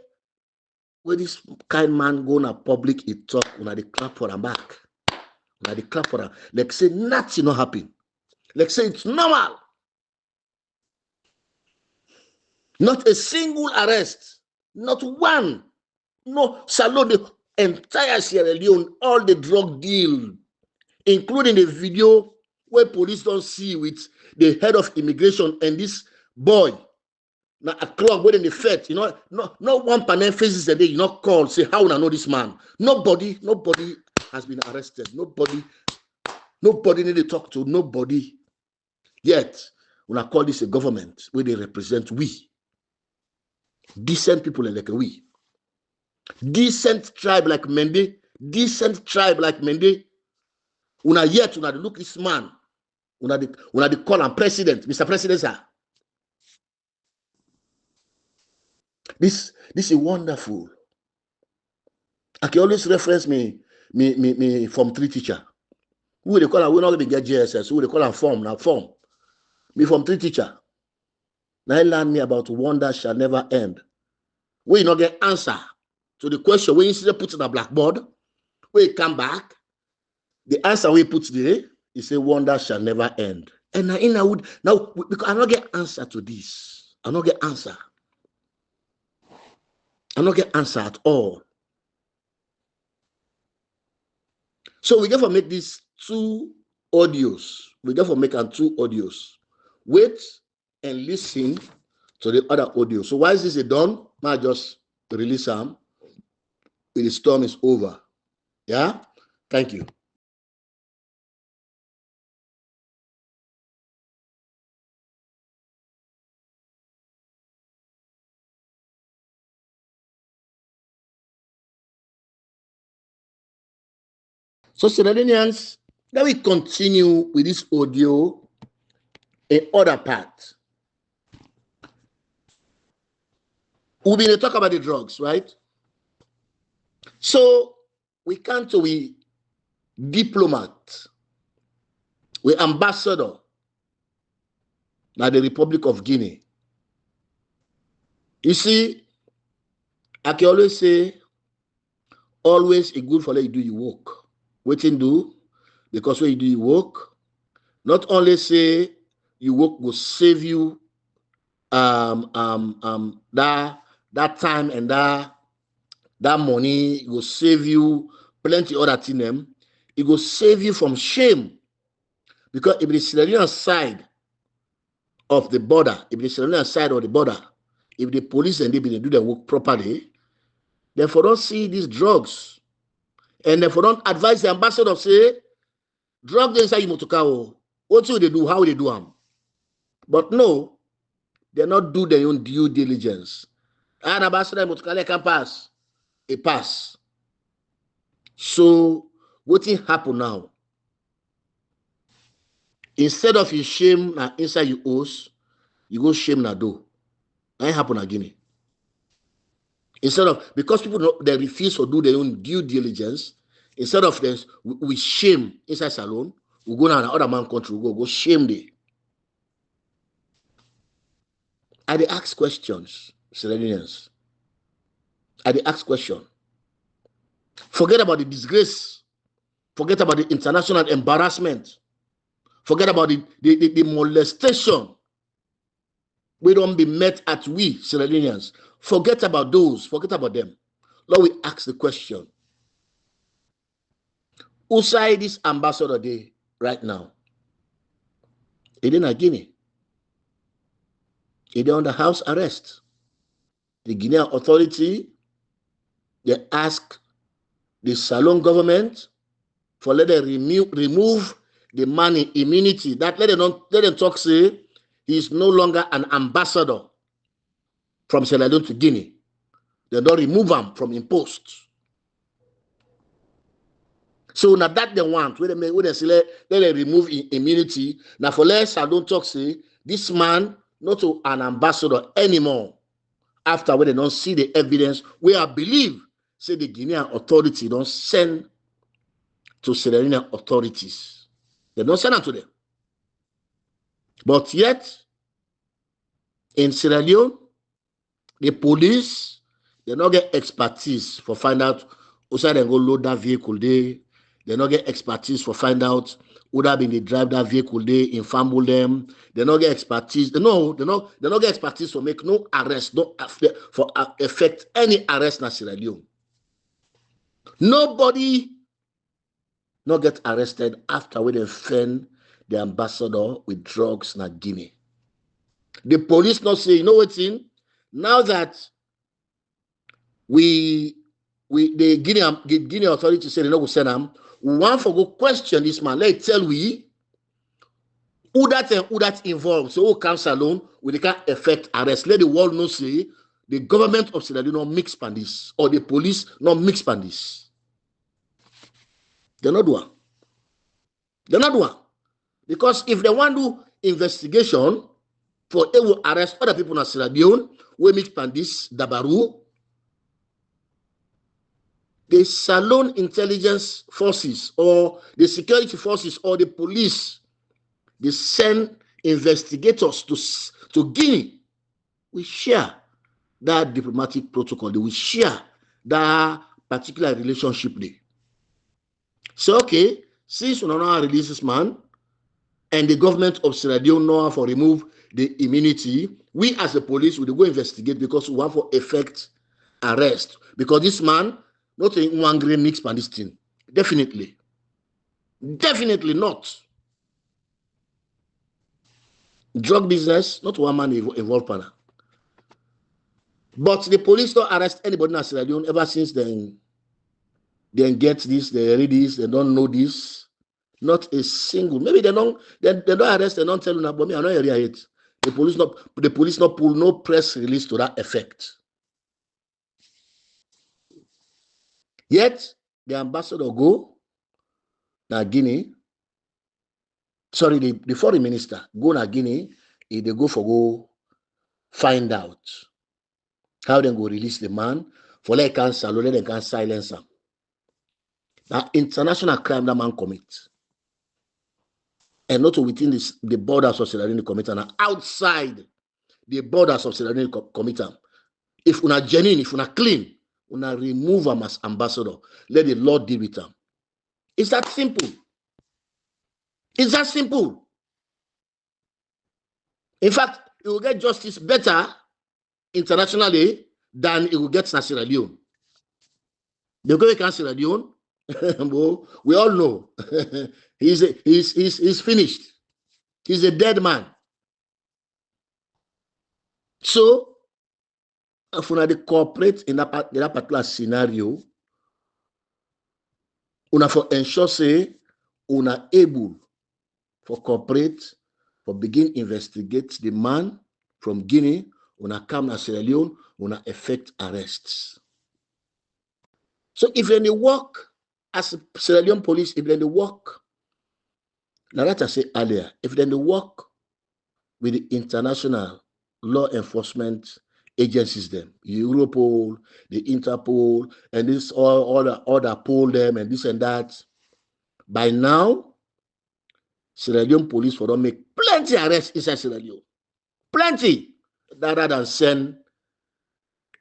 Speaker 2: where this kind man go na public, he talk, una they clap for him back. Una they clap for him. Like say nothing not happen. Like say it's normal. Not a single arrest. Not one. No, Salon, the entire Sierra Leone, all the drug deal, including the video where police don't see with the head of immigration and this boy. Now a club where they fed, not one panel faces a day, you not call, say, how I know this man? Nobody has been arrested. Nobody need to talk to, nobody. Yet, when I call this a government, where they represent we. Decent people like we. Decent tribe like Mende. Una yet, una look this man. Una the call him president, Mr. President, sir. This is wonderful. I can always reference me Form 3 teacher. Who they call him? We not going to get JSS. Who they call him form? Now form. Me Form 3 teacher. Now he learn me about wonder shall never end. We not get answer to the question when you see put in a blackboard. When you come back, the answer we put there is say wonder shall never end. And now because I not get answer to this. I not get answer. I not get answer at all. So we got to make these 2 audios. We got to make 2 audios. Wait and listen to the other audio. So why is this done? Now just release them. The storm is over. Yeah? Thank you. So, Sierra Leoneans, let me continue with this audio in other part. We've been talk about the drugs, right? So, we come to we diplomat, we ambassador, Now the Republic of Guinea. You see, I can always say, always a good for let you do your work. Waiting do, because when you do your work, not only say your work will save you that time and that money, it will save you plenty other thing them. It will save you from shame. Because if the Sierra Leone side of the border, if the Sierra Leone side of the border, if the police and they do their work properly, therefore don't see these drugs. And therefore don't advise the ambassador say, drug inside you motoka. What will they do? How will they do them? But no, they not do their own due diligence. And ambassador motoka can pass. It pass. So what will happen now? Instead of you shame inside your house, you go shame na do. That ain't happen again. Instead of, because people they refuse to do their own due diligence, instead of this, we shame inside salon, we go now another man country, we go shame them. I dey ask questions, Sierra I dey ask questions. Forget about the disgrace. Forget about the international embarrassment. Forget about the molestation. We don't be met at we, Sierra Leoneans. Forget about those. Forget about them. Lord, we ask the question. Who side this ambassador day right now? He didn't Guinea. He did under house arrest. The Guinean authority, they ask the Salon government for let them remove the money immunity. That let them talk say he is no longer an ambassador from Sierra Leone to Guinea. They don't remove him from impost. So now that they want, when they say let them remove immunity. Now for less, I don't talk say this man not to an ambassador anymore. After when they don't see the evidence, we I believe say the Guinean authority don't send to Sierra Leone authorities. They don't send them to them. But yet, in Sierra Leone, the police, they don't get expertise for find out who side they go load that vehicle there. They don't get expertise for find out who that been they drive that vehicle there, infamble them. They don't get expertise. They don't get expertise for make no arrest, no for effect any arrest in Sierra Leone. Nobody not get arrested after when they find the ambassador with drugs in Guinea. The police not say, you know what's in? Now that the Guinea authority say they not go send them, we want for go question this man. Let's tell we who that involved. So who comes alone, we can't effect arrest. Let the world know say the government of Sierra Leone not mix pandis or the police not mix pandis. They're not doing. They're not doing. Because if they want to do investigation for they will arrest other people in Sierra Leone, we mix pandis, Dabaru, the Salon intelligence forces or the security forces or the police, they send investigators to Guinea. We share that diplomatic protocol. They will share that particular relationship there. So, okay, since we don't know how to release this man, and the government of Sierra Leone know how to remove the immunity, we as the police will go investigate because we want to effect arrest. Because this man, not in one grain mix by this thing. Definitely. Definitely not. Drug business, not one man involved partner. But the police don't arrest anybody in Sierra Leone ever since they get this, they read this, they don't know this. Not a single. Maybe they don't arrest, they don't tell you, but me, I know area it. The police not pull no press release to that effect. Yet the ambassador go to Guinea. Sorry, the foreign minister go to Guinea. They go find out how they go release the man for let can silence him. Now international crime that man commit. and not within the borders of Sierra Leone committee, and outside the borders of Sierra Leone committee. If una genuine, if una clean, una remove them as ambassador. Let the Lord deal with them. It's that simple. It's that simple. In fact, it will get justice better internationally than it will get in Sierra Leone. The guy can Sierra Leone, we all know he's finished. He's a dead man. So, if una dey cooperate in that particular scenario, una for ensure say una able for cooperate for begin investigate the man from Guinea, una come to Sierra Leone, una effect arrests. So if they work as Sierra Leone police, if they work, now that I say earlier, if they work with the international law enforcement agencies, them, Europol, the Interpol, and this all the poll them and this and that, by now, Sierra Leone police will make plenty arrests inside Sierra Leone. Plenty. Rather than send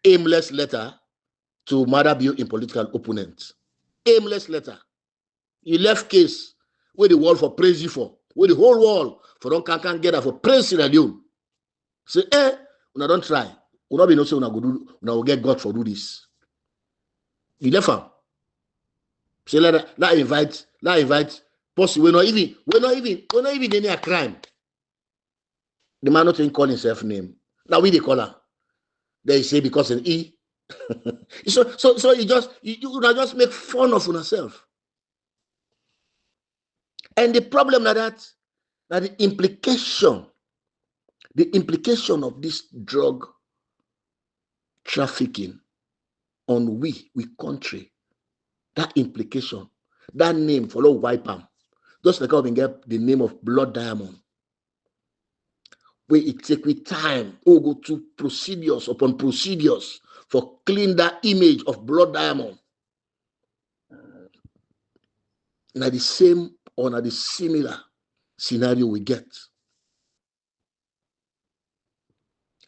Speaker 2: aimless letter to mother view in political opponents. Aimless letter. You left case where the world for praise you for, where the whole world for don't can get for praise Sierra Leone. Say, una don't try. Una be no say una will get God for do this. You left them. Say let invite. Possibly we're not even any a crime. The man not even call himself name. Now we they call her. They say because an E. so you just make fun of yourself. And the problem that the implication of this drug trafficking on we country, that implication, that name follow wipe am. Just like how we get the name of blood diamond. Where it take with time, go to procedures upon procedures for clean that image of blood diamond. Now the same or now the similar scenario we get.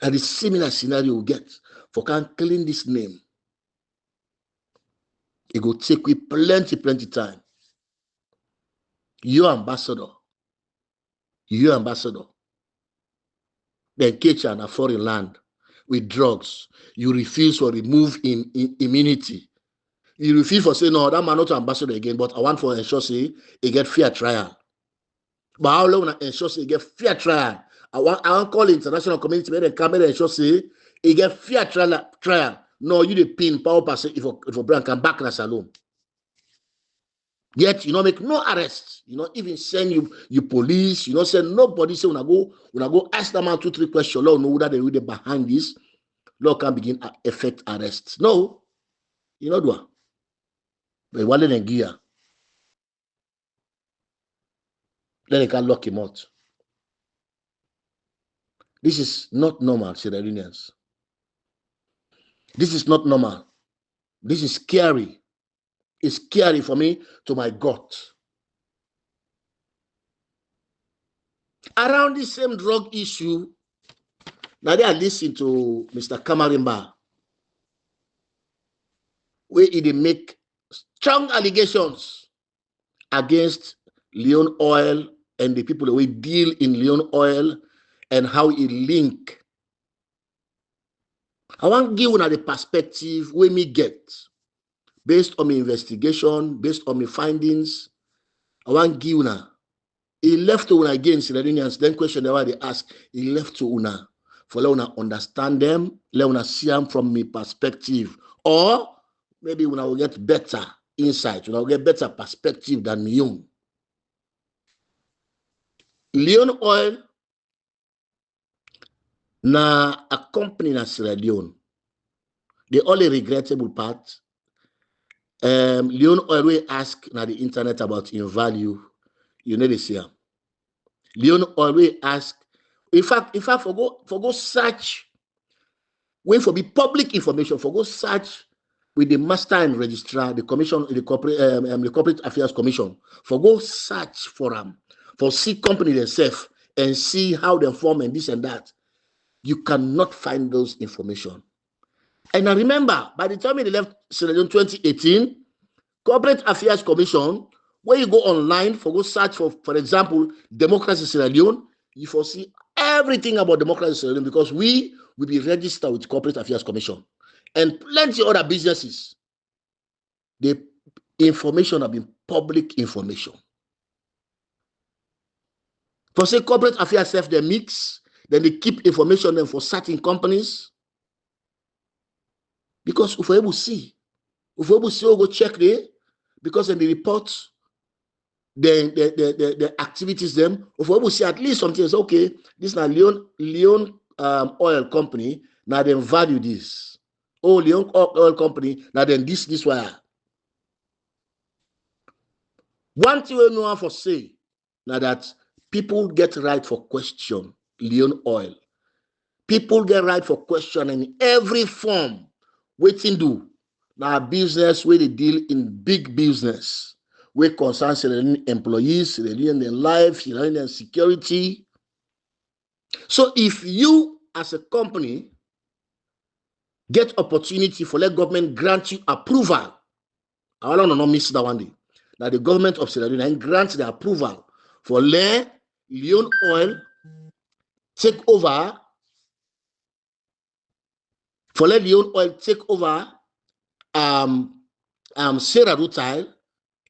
Speaker 2: And the similar scenario we get for can clean this name. It will take with plenty time. Your ambassador. Then catch in a foreign land with drugs. You refuse to remove immunity. You refuse for say, no, that man not ambassador again, but I want for ensure say he get fair trial. But how long I ensure say he get fair trial? I want call the international community and come and ensure say he get fair trial. No, you the pin power pass if a brand come back in a salon. Yet you not make no arrests. You not even send you police. You not send nobody. Say when I go ask them out 2-3 questions. Lord know that they really behind this. Lord can begin effect arrests. No, you know do. But one in gear. Then they can lock him out. This is not normal, Sierra Leoneans. This is not normal. This is scary. It's scary for me to my gut. Around the same drug issue, now they are listening to Mr. Kamarimba, where he make strong allegations against Leon Oil and the people who deal in Leon Oil and how it link. I want to give you the perspective where me get. Based on my investigation, based on my findings, I want to give you he left to una again, Sierra Leoneans, then question the way they ask, he left to una. For let una understand them, let una see them from my perspective. Or maybe una will get better insight, una will get better perspective than me own. Leon Oil na a company na Sierra Leone. The only regrettable part, Leon Oil we ask na the internet about in value, you know this here. Leon Oil we ask, in fact, for go search, wait for be public information, for go search with the master and registrar, the commission, the corporate affairs commission, for go search for them. for see company themselves and see how they form and this and that. You cannot find those information. And I remember, by the time they left Sierra Leone 2018, Corporate Affairs Commission, where you go online for go search for example, democracy in Sierra Leone, you foresee everything about democracy in Sierra Leone because we will be registered with Corporate Affairs Commission and plenty of other businesses. The information have been public information. For say corporate affairs self they mix, then they keep information then for certain companies. Because if we able to see, we go check there, because in the report, the activities them, if we able to see at least something is okay, this is now Leon oil company, now then value this. Oh, Leon oil company, now then this wire. One thing we know for say, now that people get right for question, Leon oil. People get right for question in every form. Waiting do. Now business where they deal in big business. Where concerns employees, their life, their security. So if you as a company get opportunity for let government grant you approval, I don't know miss that one day. Now the government of Sierra Leone grants the approval for let Leon oil take over. For let Leon oil take over Sierra Leone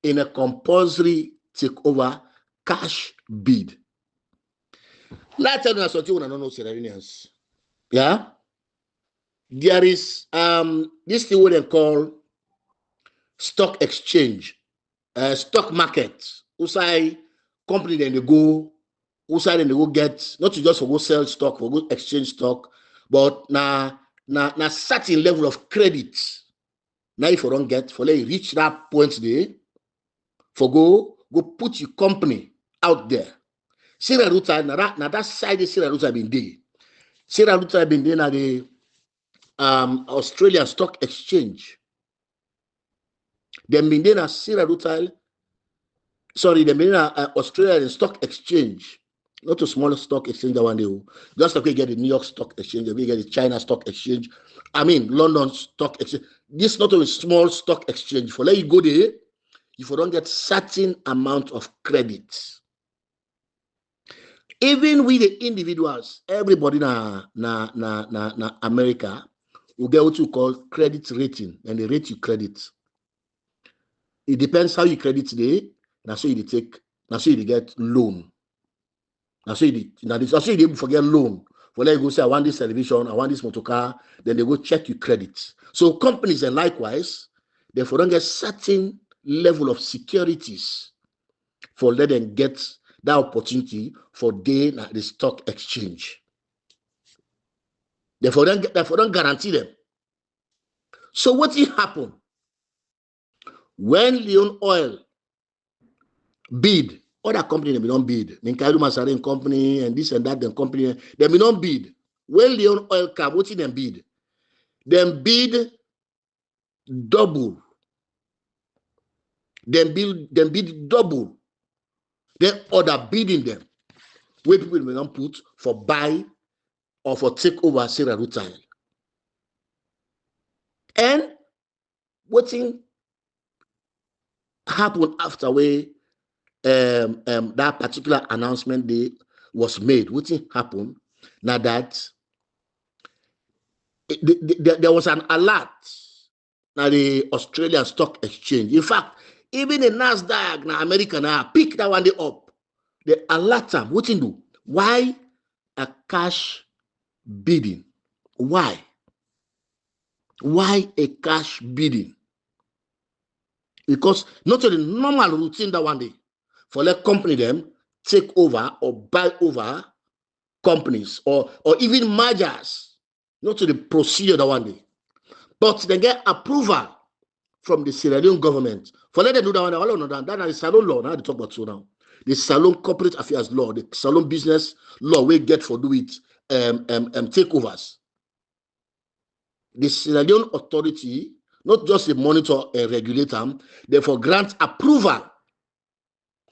Speaker 2: in a compulsory takeover cash bid. Let's tell you something I don't know Sierra Leoneans. Yeah. There is this thing what they call stock exchange, stock market. Usai company then they go, usai then they go get, not to just for go sell stock, for go exchange stock, but na certain level of credit. Now if you don't get, for let you reach that point there, for go put your company out there. Sierra Leone, now that side of Sierra Leone been there. Sierra Leone been there na the Australian Stock Exchange. Them been there na Sierra Leone. Sorry, them been there na Australian Stock Exchange. Not a small stock exchange that one day. Just like we get the New York Stock Exchange, we get the China Stock Exchange. I mean London Stock Exchange. This not a small stock exchange. For let you go there, if you don't get certain amount of credit. Even with the individuals, everybody na America will get what you call credit rating, and they rate you credit. It depends how you credit today. That's so you take. That's so you get loan. That's so you forget loan. For let you go say I want this television, I want this motor car. Then they go check your credit. So companies and likewise, therefore don't get certain level of securities for let them get that opportunity for day at the stock exchange. Therefore don't guarantee them. So what will happen when Leon Oil bid? Other company they don't bid. Ninkaidu Masarin company and this and that them company they don't bid. When Leon Oil come, what will them bid? Them bid double. Them bid double. Then other bidding them. Where people may not put for buy or for take over Sierra Leone. And what thing happened after that particular announcement day was made? What thing happened? Now that there was an alert at the Australian Stock Exchange. In fact, even the NASDAQ now America now pick that one day up. The alert them. What thing do? Why a cash bidding? Why? Why a cash bidding? Because not to the normal routine that one day for let company them take over or buy over companies or even mergers, not to the procedure that one day. But they get approval from the Sierra Leone government for let them do that one day. All of that is the Salon law. Now they talk about so now. The Salon Corporate Affairs law, the Salon Business law we get for do it takeovers. The Sierra Leone authority, not just a monitor and regulator, therefore grant approval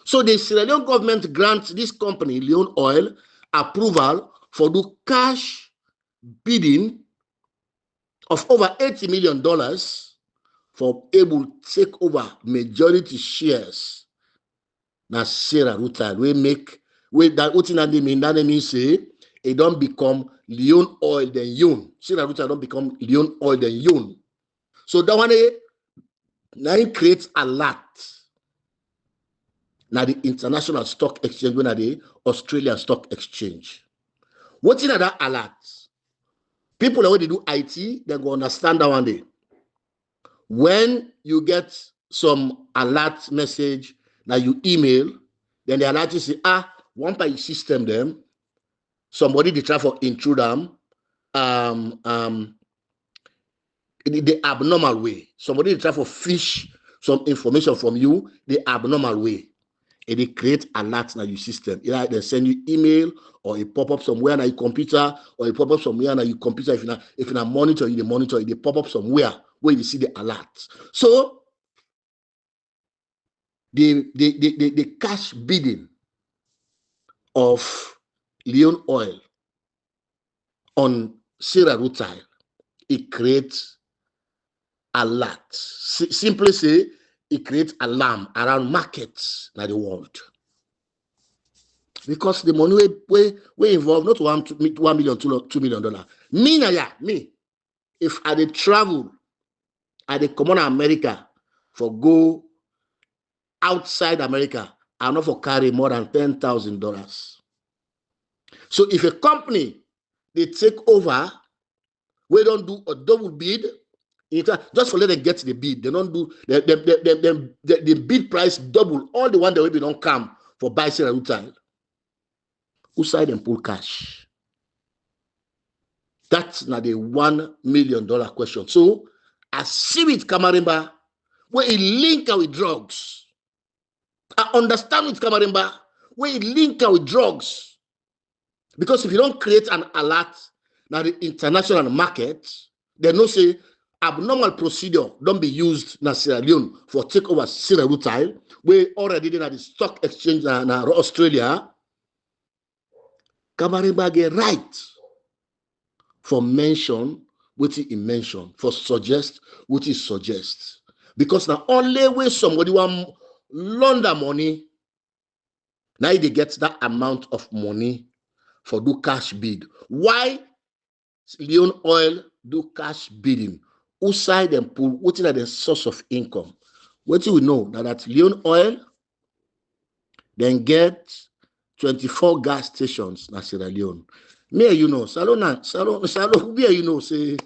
Speaker 2: So the Sierra Leone government grants this company, Leone Oil, approval for the cash bidding of over $80 million for able to take over majority shares. Now Sarah Rutal, we make that what that mean? That means say it don't become Leone Oil then Yun. Sarah Rutal don't become Leone Oil then Yun. So that one now it creates a lot. Now the international stock exchange, when are the Australian stock exchange. What's in that alert? People that when they do IT, they go understand that one day. When you get some alert message that you email, then the alert is say, one by system them, somebody they try for intrude them, in the abnormal way. Somebody they try for fish some information from you the abnormal way. And they create alerts in your system. Either they send you email or it pop up somewhere on your computer, or it pop up somewhere on your computer. If you not monitor, you monitor it, they pop up somewhere where you see the alert. So the cash bidding of Leone Oil on Sarah Rutal, it creates alert. Simply say, it creates alarm around markets in the world. Because the money we involved, not $1 million, $2 million. Me, if I did travel, I did come on America for go outside America, I not for carry more than $10,000. So if a company they take over, we don't do a double bid. Just for let them get the bid, they don't do the bid price double. All the one that we don't come for buy Sarah Rutal. Who side and pull cash? That's not the $1 million question. So I see with Kamarimba where he link with drugs. I understand with Kamarimba where he link with drugs. Because if you don't create an alert now the international market, they no say abnormal procedure don't be used in Sierra Leone for take over Sarah Rutal. We already did at the stock exchange in Australia. Kamarimba get right for mention what he mention, for suggest what he suggests. Because now only way somebody want launder money, now they get that amount of money for do cash bid. Why Leone Oil do cash bidding? Who side and pull? What is the source of income? What do we know that Leone Oil then get 24 gas stations in Sierra Leone. Me, you know, Salon, me, you know, say,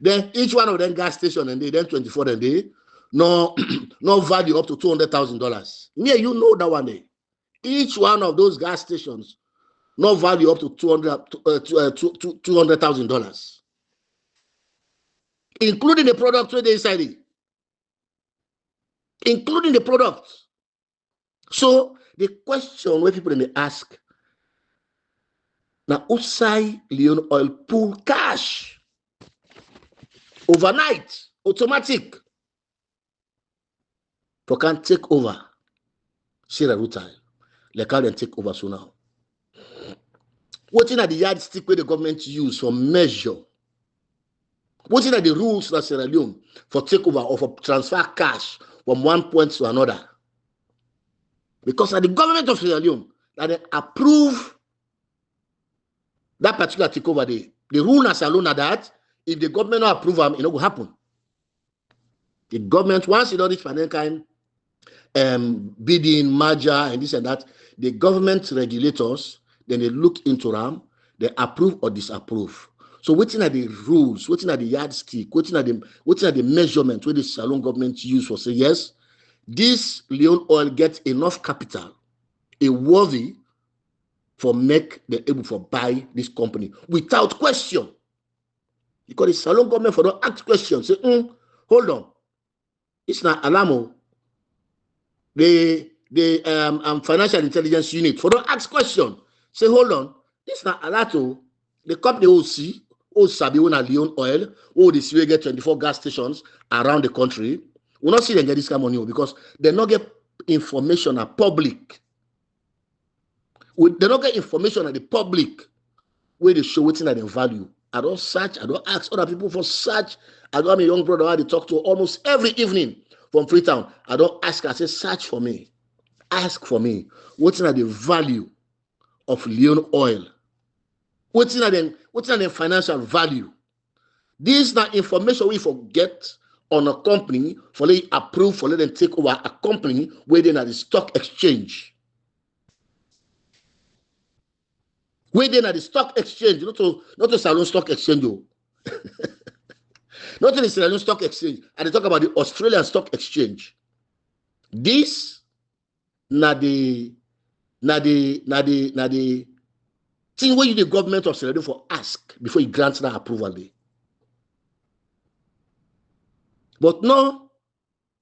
Speaker 2: then each one of them gas station and they then 24 and they no value up to $200,000. Me, you know that one day. Each one of those gas stations no value up to $200,000, including the product where they inside it, including the product. So the question where people may ask, now outside Leone Oil pull cash overnight, automatic, for can take over Sarah Rutal, like how they take over so now. What in the yardstick where the government use for measure? What in the rules that Sierra Leone for takeover or for transfer cash from one point to another? Because at the government of Sierra Leone that they approve that particular takeover, the rule as alone are that if the government not approve them, it will happen. The government, once it reach financial kind bidding, merger, and this and that, the government regulators, then they look into them, they approve or disapprove. So what are the rules? What are the yardstick? What are the measurements where the Salon government use for say yes, this Leone Oil gets enough capital, a worthy for make them able for buy this company without question. Because the Salon government for don't ask questions. Say, hold on, it's not Alamo. The financial intelligence unit for don't ask question. Say, hold on, this not Alato. The company will see, Sabi when Leone Oil, the see get 24 gas stations around the country. We'll not see them get this kind of money because they not get information at public. They don't get information at the public where they show what's in the value. I don't search, I don't ask other people for search. I don't have a young brother I talk to almost every evening from Freetown. I don't ask, I say, search for me. Ask for me. What's in the value of Leon oil? What's in the financial value? This is not information we forget on a company for they approve, for let them take over a company where they're at the stock exchange. Where they're at the stock exchange, not to Salon Stock Exchange, not to the Salon Stock Exchange. And they talk about the Australian Stock Exchange. This na the thing where you the government of Sierra Leone for ask before you grant that approval day. But no,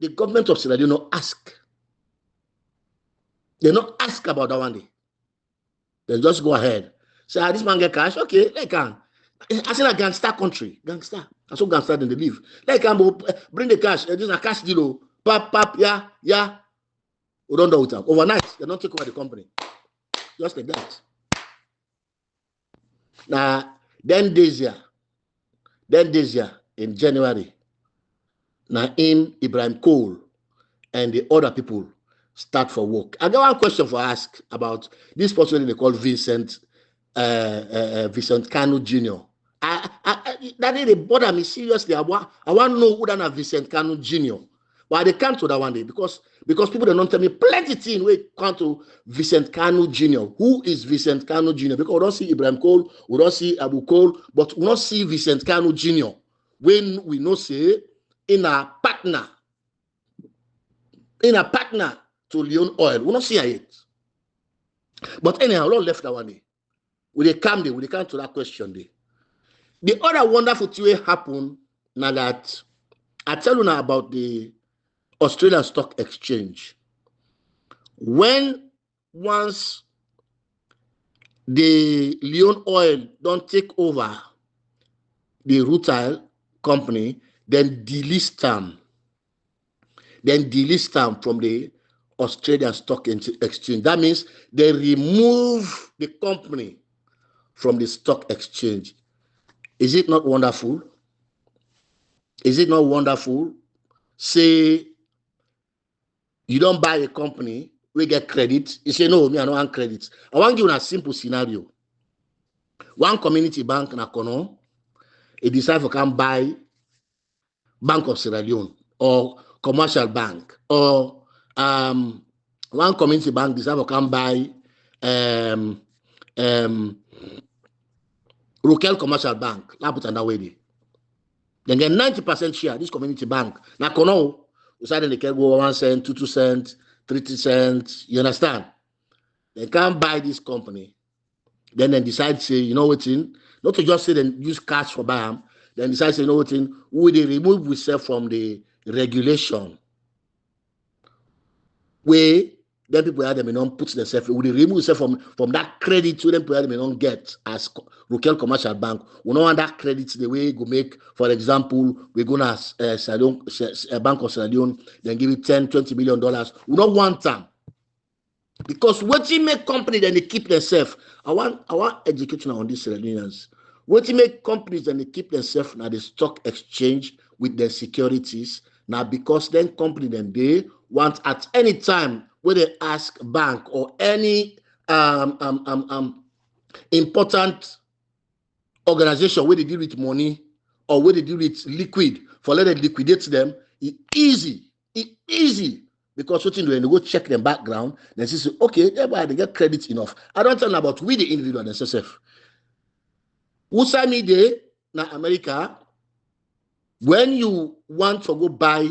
Speaker 2: the government of Sierra Leone no ask. They not ask about that one day. They just go ahead. Say, this man get cash. Okay, they can. I say a gangster country. Gangster. That's what gangster then they live. They can bring the cash. This is a cash deal. Pap, yeah. We don't know with them. Overnight, they don't take over the company. Just like that. Now, then this year, in January, now Ibrahim Cole and the other people start for work. I got one question for ask about this person they call Vincent Kanu Jr. That they bother me seriously. I want to know who that Vincent Kanu Jr. But they can't do that one day because people don't tell me plenty things when it comes to Vincent Kanu Jr. Who is Vincent Kanu Jr.? Because we don't see Ibrahim Cole, we don't see Abu Cole, but we don't see Vincent Kanu Jr. When we know say in a partner to Leon Oil, we don't see it. But anyhow, we don't left that one day. We come to that question day. The other wonderful thing happened now that I tell you now about the Australian Stock Exchange. Once the Leon Oil don't take over the retail company, then delist them from the Australian Stock Exchange. That means they remove the company from the stock exchange. Is it not wonderful? Is it not wonderful? Say you don't buy a company, we get credit. You say, no, me, I don't want credit. I want to give you a simple scenario. One community bank in Akono, it decide to come buy Bank of Sierra Leone or commercial bank, or one community bank decide to come buy Rokel Commercial Bank. Now put another way. Then get 90% share this community bank. Now Kono, decided they can go 1 cent, 2 cents, 3 cents. You understand? They can't buy this company. Then they decide to say, you know what in? Not to just say then use cash for buy them. Then decide to say, you know what in? Will they remove themselves from the regulation? Where then people have them don't put themselves, will they remove themselves from that credit to them people have them don't get as Rokel Commercial Bank? We don't want that credit the way go make, for example, we're gonna Bank of Sierra Leone, then give it $10-20 million. We don't want them. Because what you make company, then they keep themselves. I want education on these Sierra Leoneans. What you make companies, then they keep themselves now the stock exchange with their securities. Now because then company then they want at any time where they ask bank or any important organization where they deal with money or where they deal with liquid for let them liquidate them, it's easy. Because what you do, when they go check their background, they say, okay, they get credit enough. I don't tell them about we the individual themselves. Who say me there na America, when you want to go buy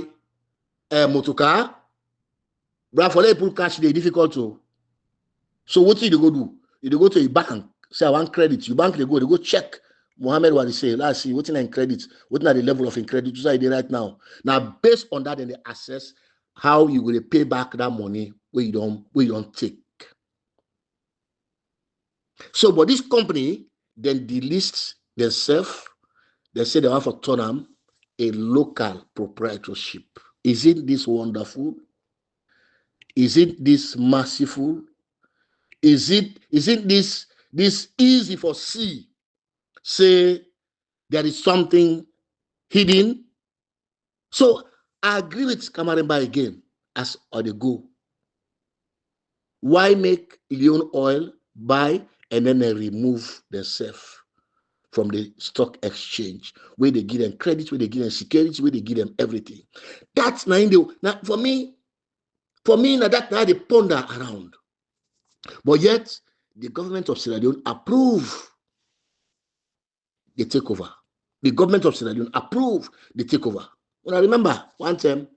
Speaker 2: a motor car, but for let people cash they difficult to. So what do you go do? You go to a bank, say I want credit. You bank they go check Mohamed Warisay. Let's see what's in credit, what's the level of credit you say right now. Now based on that, then they assess how you will pay back that money where you don't take. So but this company then delists themselves, they say they want for turn them a local proprietorship. Isn't this wonderful? Is it this merciful? Isn't this easy for see? Say there is something hidden. So I agree with Kamaremba again as or the go. Why make Leon Oil buy and then they remove themselves from the stock exchange, where they give them credit, where they give them security, where they give them everything? That's now for me, now that now they ponder around. But yet the government of Sierra Leone approve the takeover. The government of Sierra Leone approve the takeover. When I remember one time,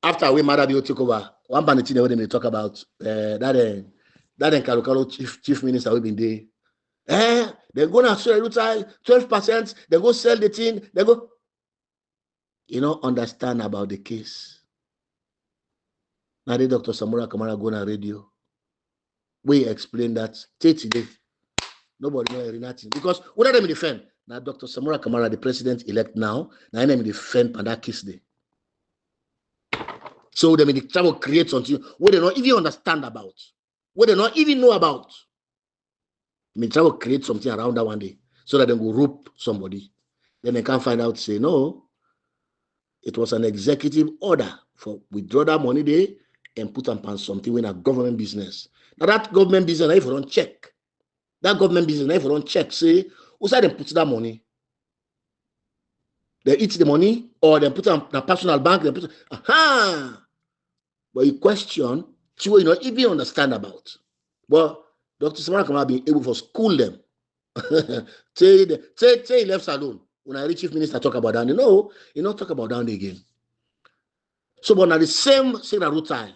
Speaker 2: after we Marabio took over, one banity when they talk about that Kalokalo chief minister will be there. They're gonna sell 12%, they go sell the thing, they go. You know, understand about the case. Now the Dr. Samura Kamara go on radio. We explain that today. Nobody know nothing. Because what are them defend? Now Dr. Samura Kamara, the president-elect now them defend and that case day. So they try to create something where they don't even understand about, where they don't even know about. Try to create something around that one day so that they will rope somebody. Then they can't find out, say, no, it was an executive order for withdraw that money there and put on something in a government business. Now that government business, if you don't check, say, who said they put that money? They eat the money or they put it on a personal bank, they put it, But you question, you not even understand about. But Dr. Samara Kamara being able to school them. Say he left salon. When I reach chief minister talk about that, no, you not talk about that again. So, but now the same routine,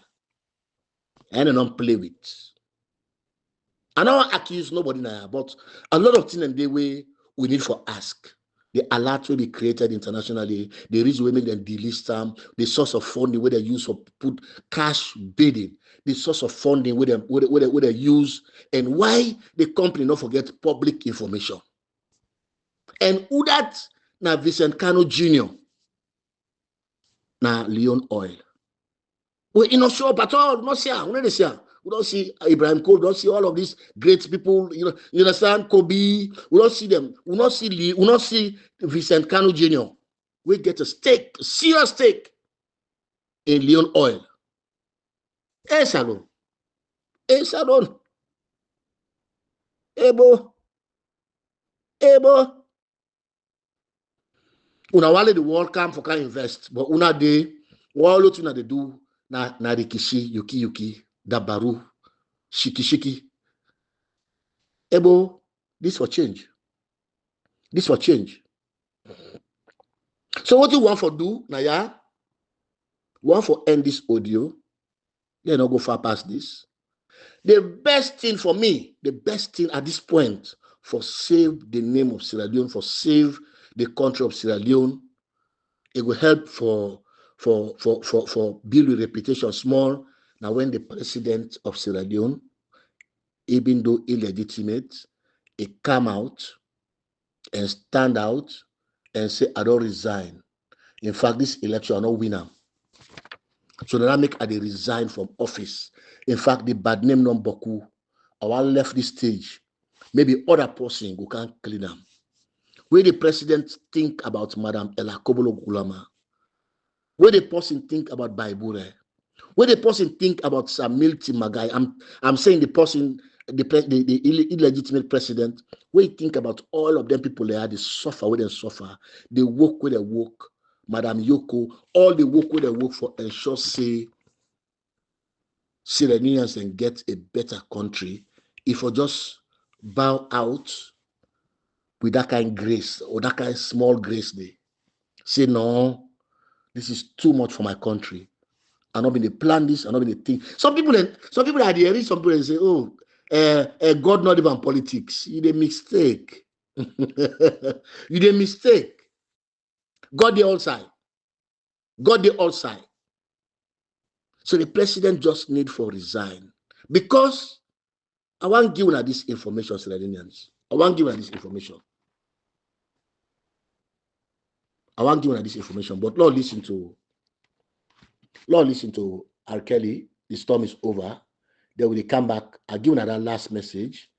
Speaker 2: and they don't play with. I don't accuse nobody now, but a lot of things in the way we need for ask. The alert will be created internationally. The reason we make them delist them. The source of funding where they use for put cash bidding. The source of funding where they use, and why the company not forget public information. And who that na Vincent Kano Jr. na Leon Oil. We not show up at all. We not see her. We don't see Ibrahim Cole. We don't see all of these great people. You understand? Kobe. We don't see them. We not see Vincent Kano Jr. We get a serious stake in Leon Oil. Salon. Ebo. Una wale the world camp for can invest, but una day, all what una they do na the kishi, yuki, dabaru, shiki. Ebo, this for change. So what you want for do, Naya? Want for end this audio? They not go far past this. The best thing for me, the best thing at this point for save the name of Sierra Leone, for save the country of Sierra Leone, it will help for build a reputation small. Now, when the president of Sierra Leone, even though illegitimate, it come out and stand out and say, I don't resign. In fact, this election I not winner. So that I make I resign from office. In fact, the bad name non boku. I want left this stage. Maybe other person who can't clean them. Where the president think about Madam Ella Kobolo Gulama. Where the person think about Baibure. Where the person think about Samil Timagai. I'm saying the person, the illegitimate president. Where you think about all of them people there, they suffer where they suffer. They work where they work. Madam Yoko, all the work where they work for ensure say Sierra Leoneans and get a better country. If we just bow out with that kind of grace or that kind of small grace, they say no, this is too much for my country. I'm not going to plan this. I'm not going to think. Some people are there. Some people say, "Oh, God not even politics." You a mistake. You a mistake. God the all side. So the president just need for resign because I want to give you this information, Sierra-Leoneans. I want to give you this information. But Lord, listen to Lord, listen to R. Kelly. The storm is over. Then when they come back, I give another last message.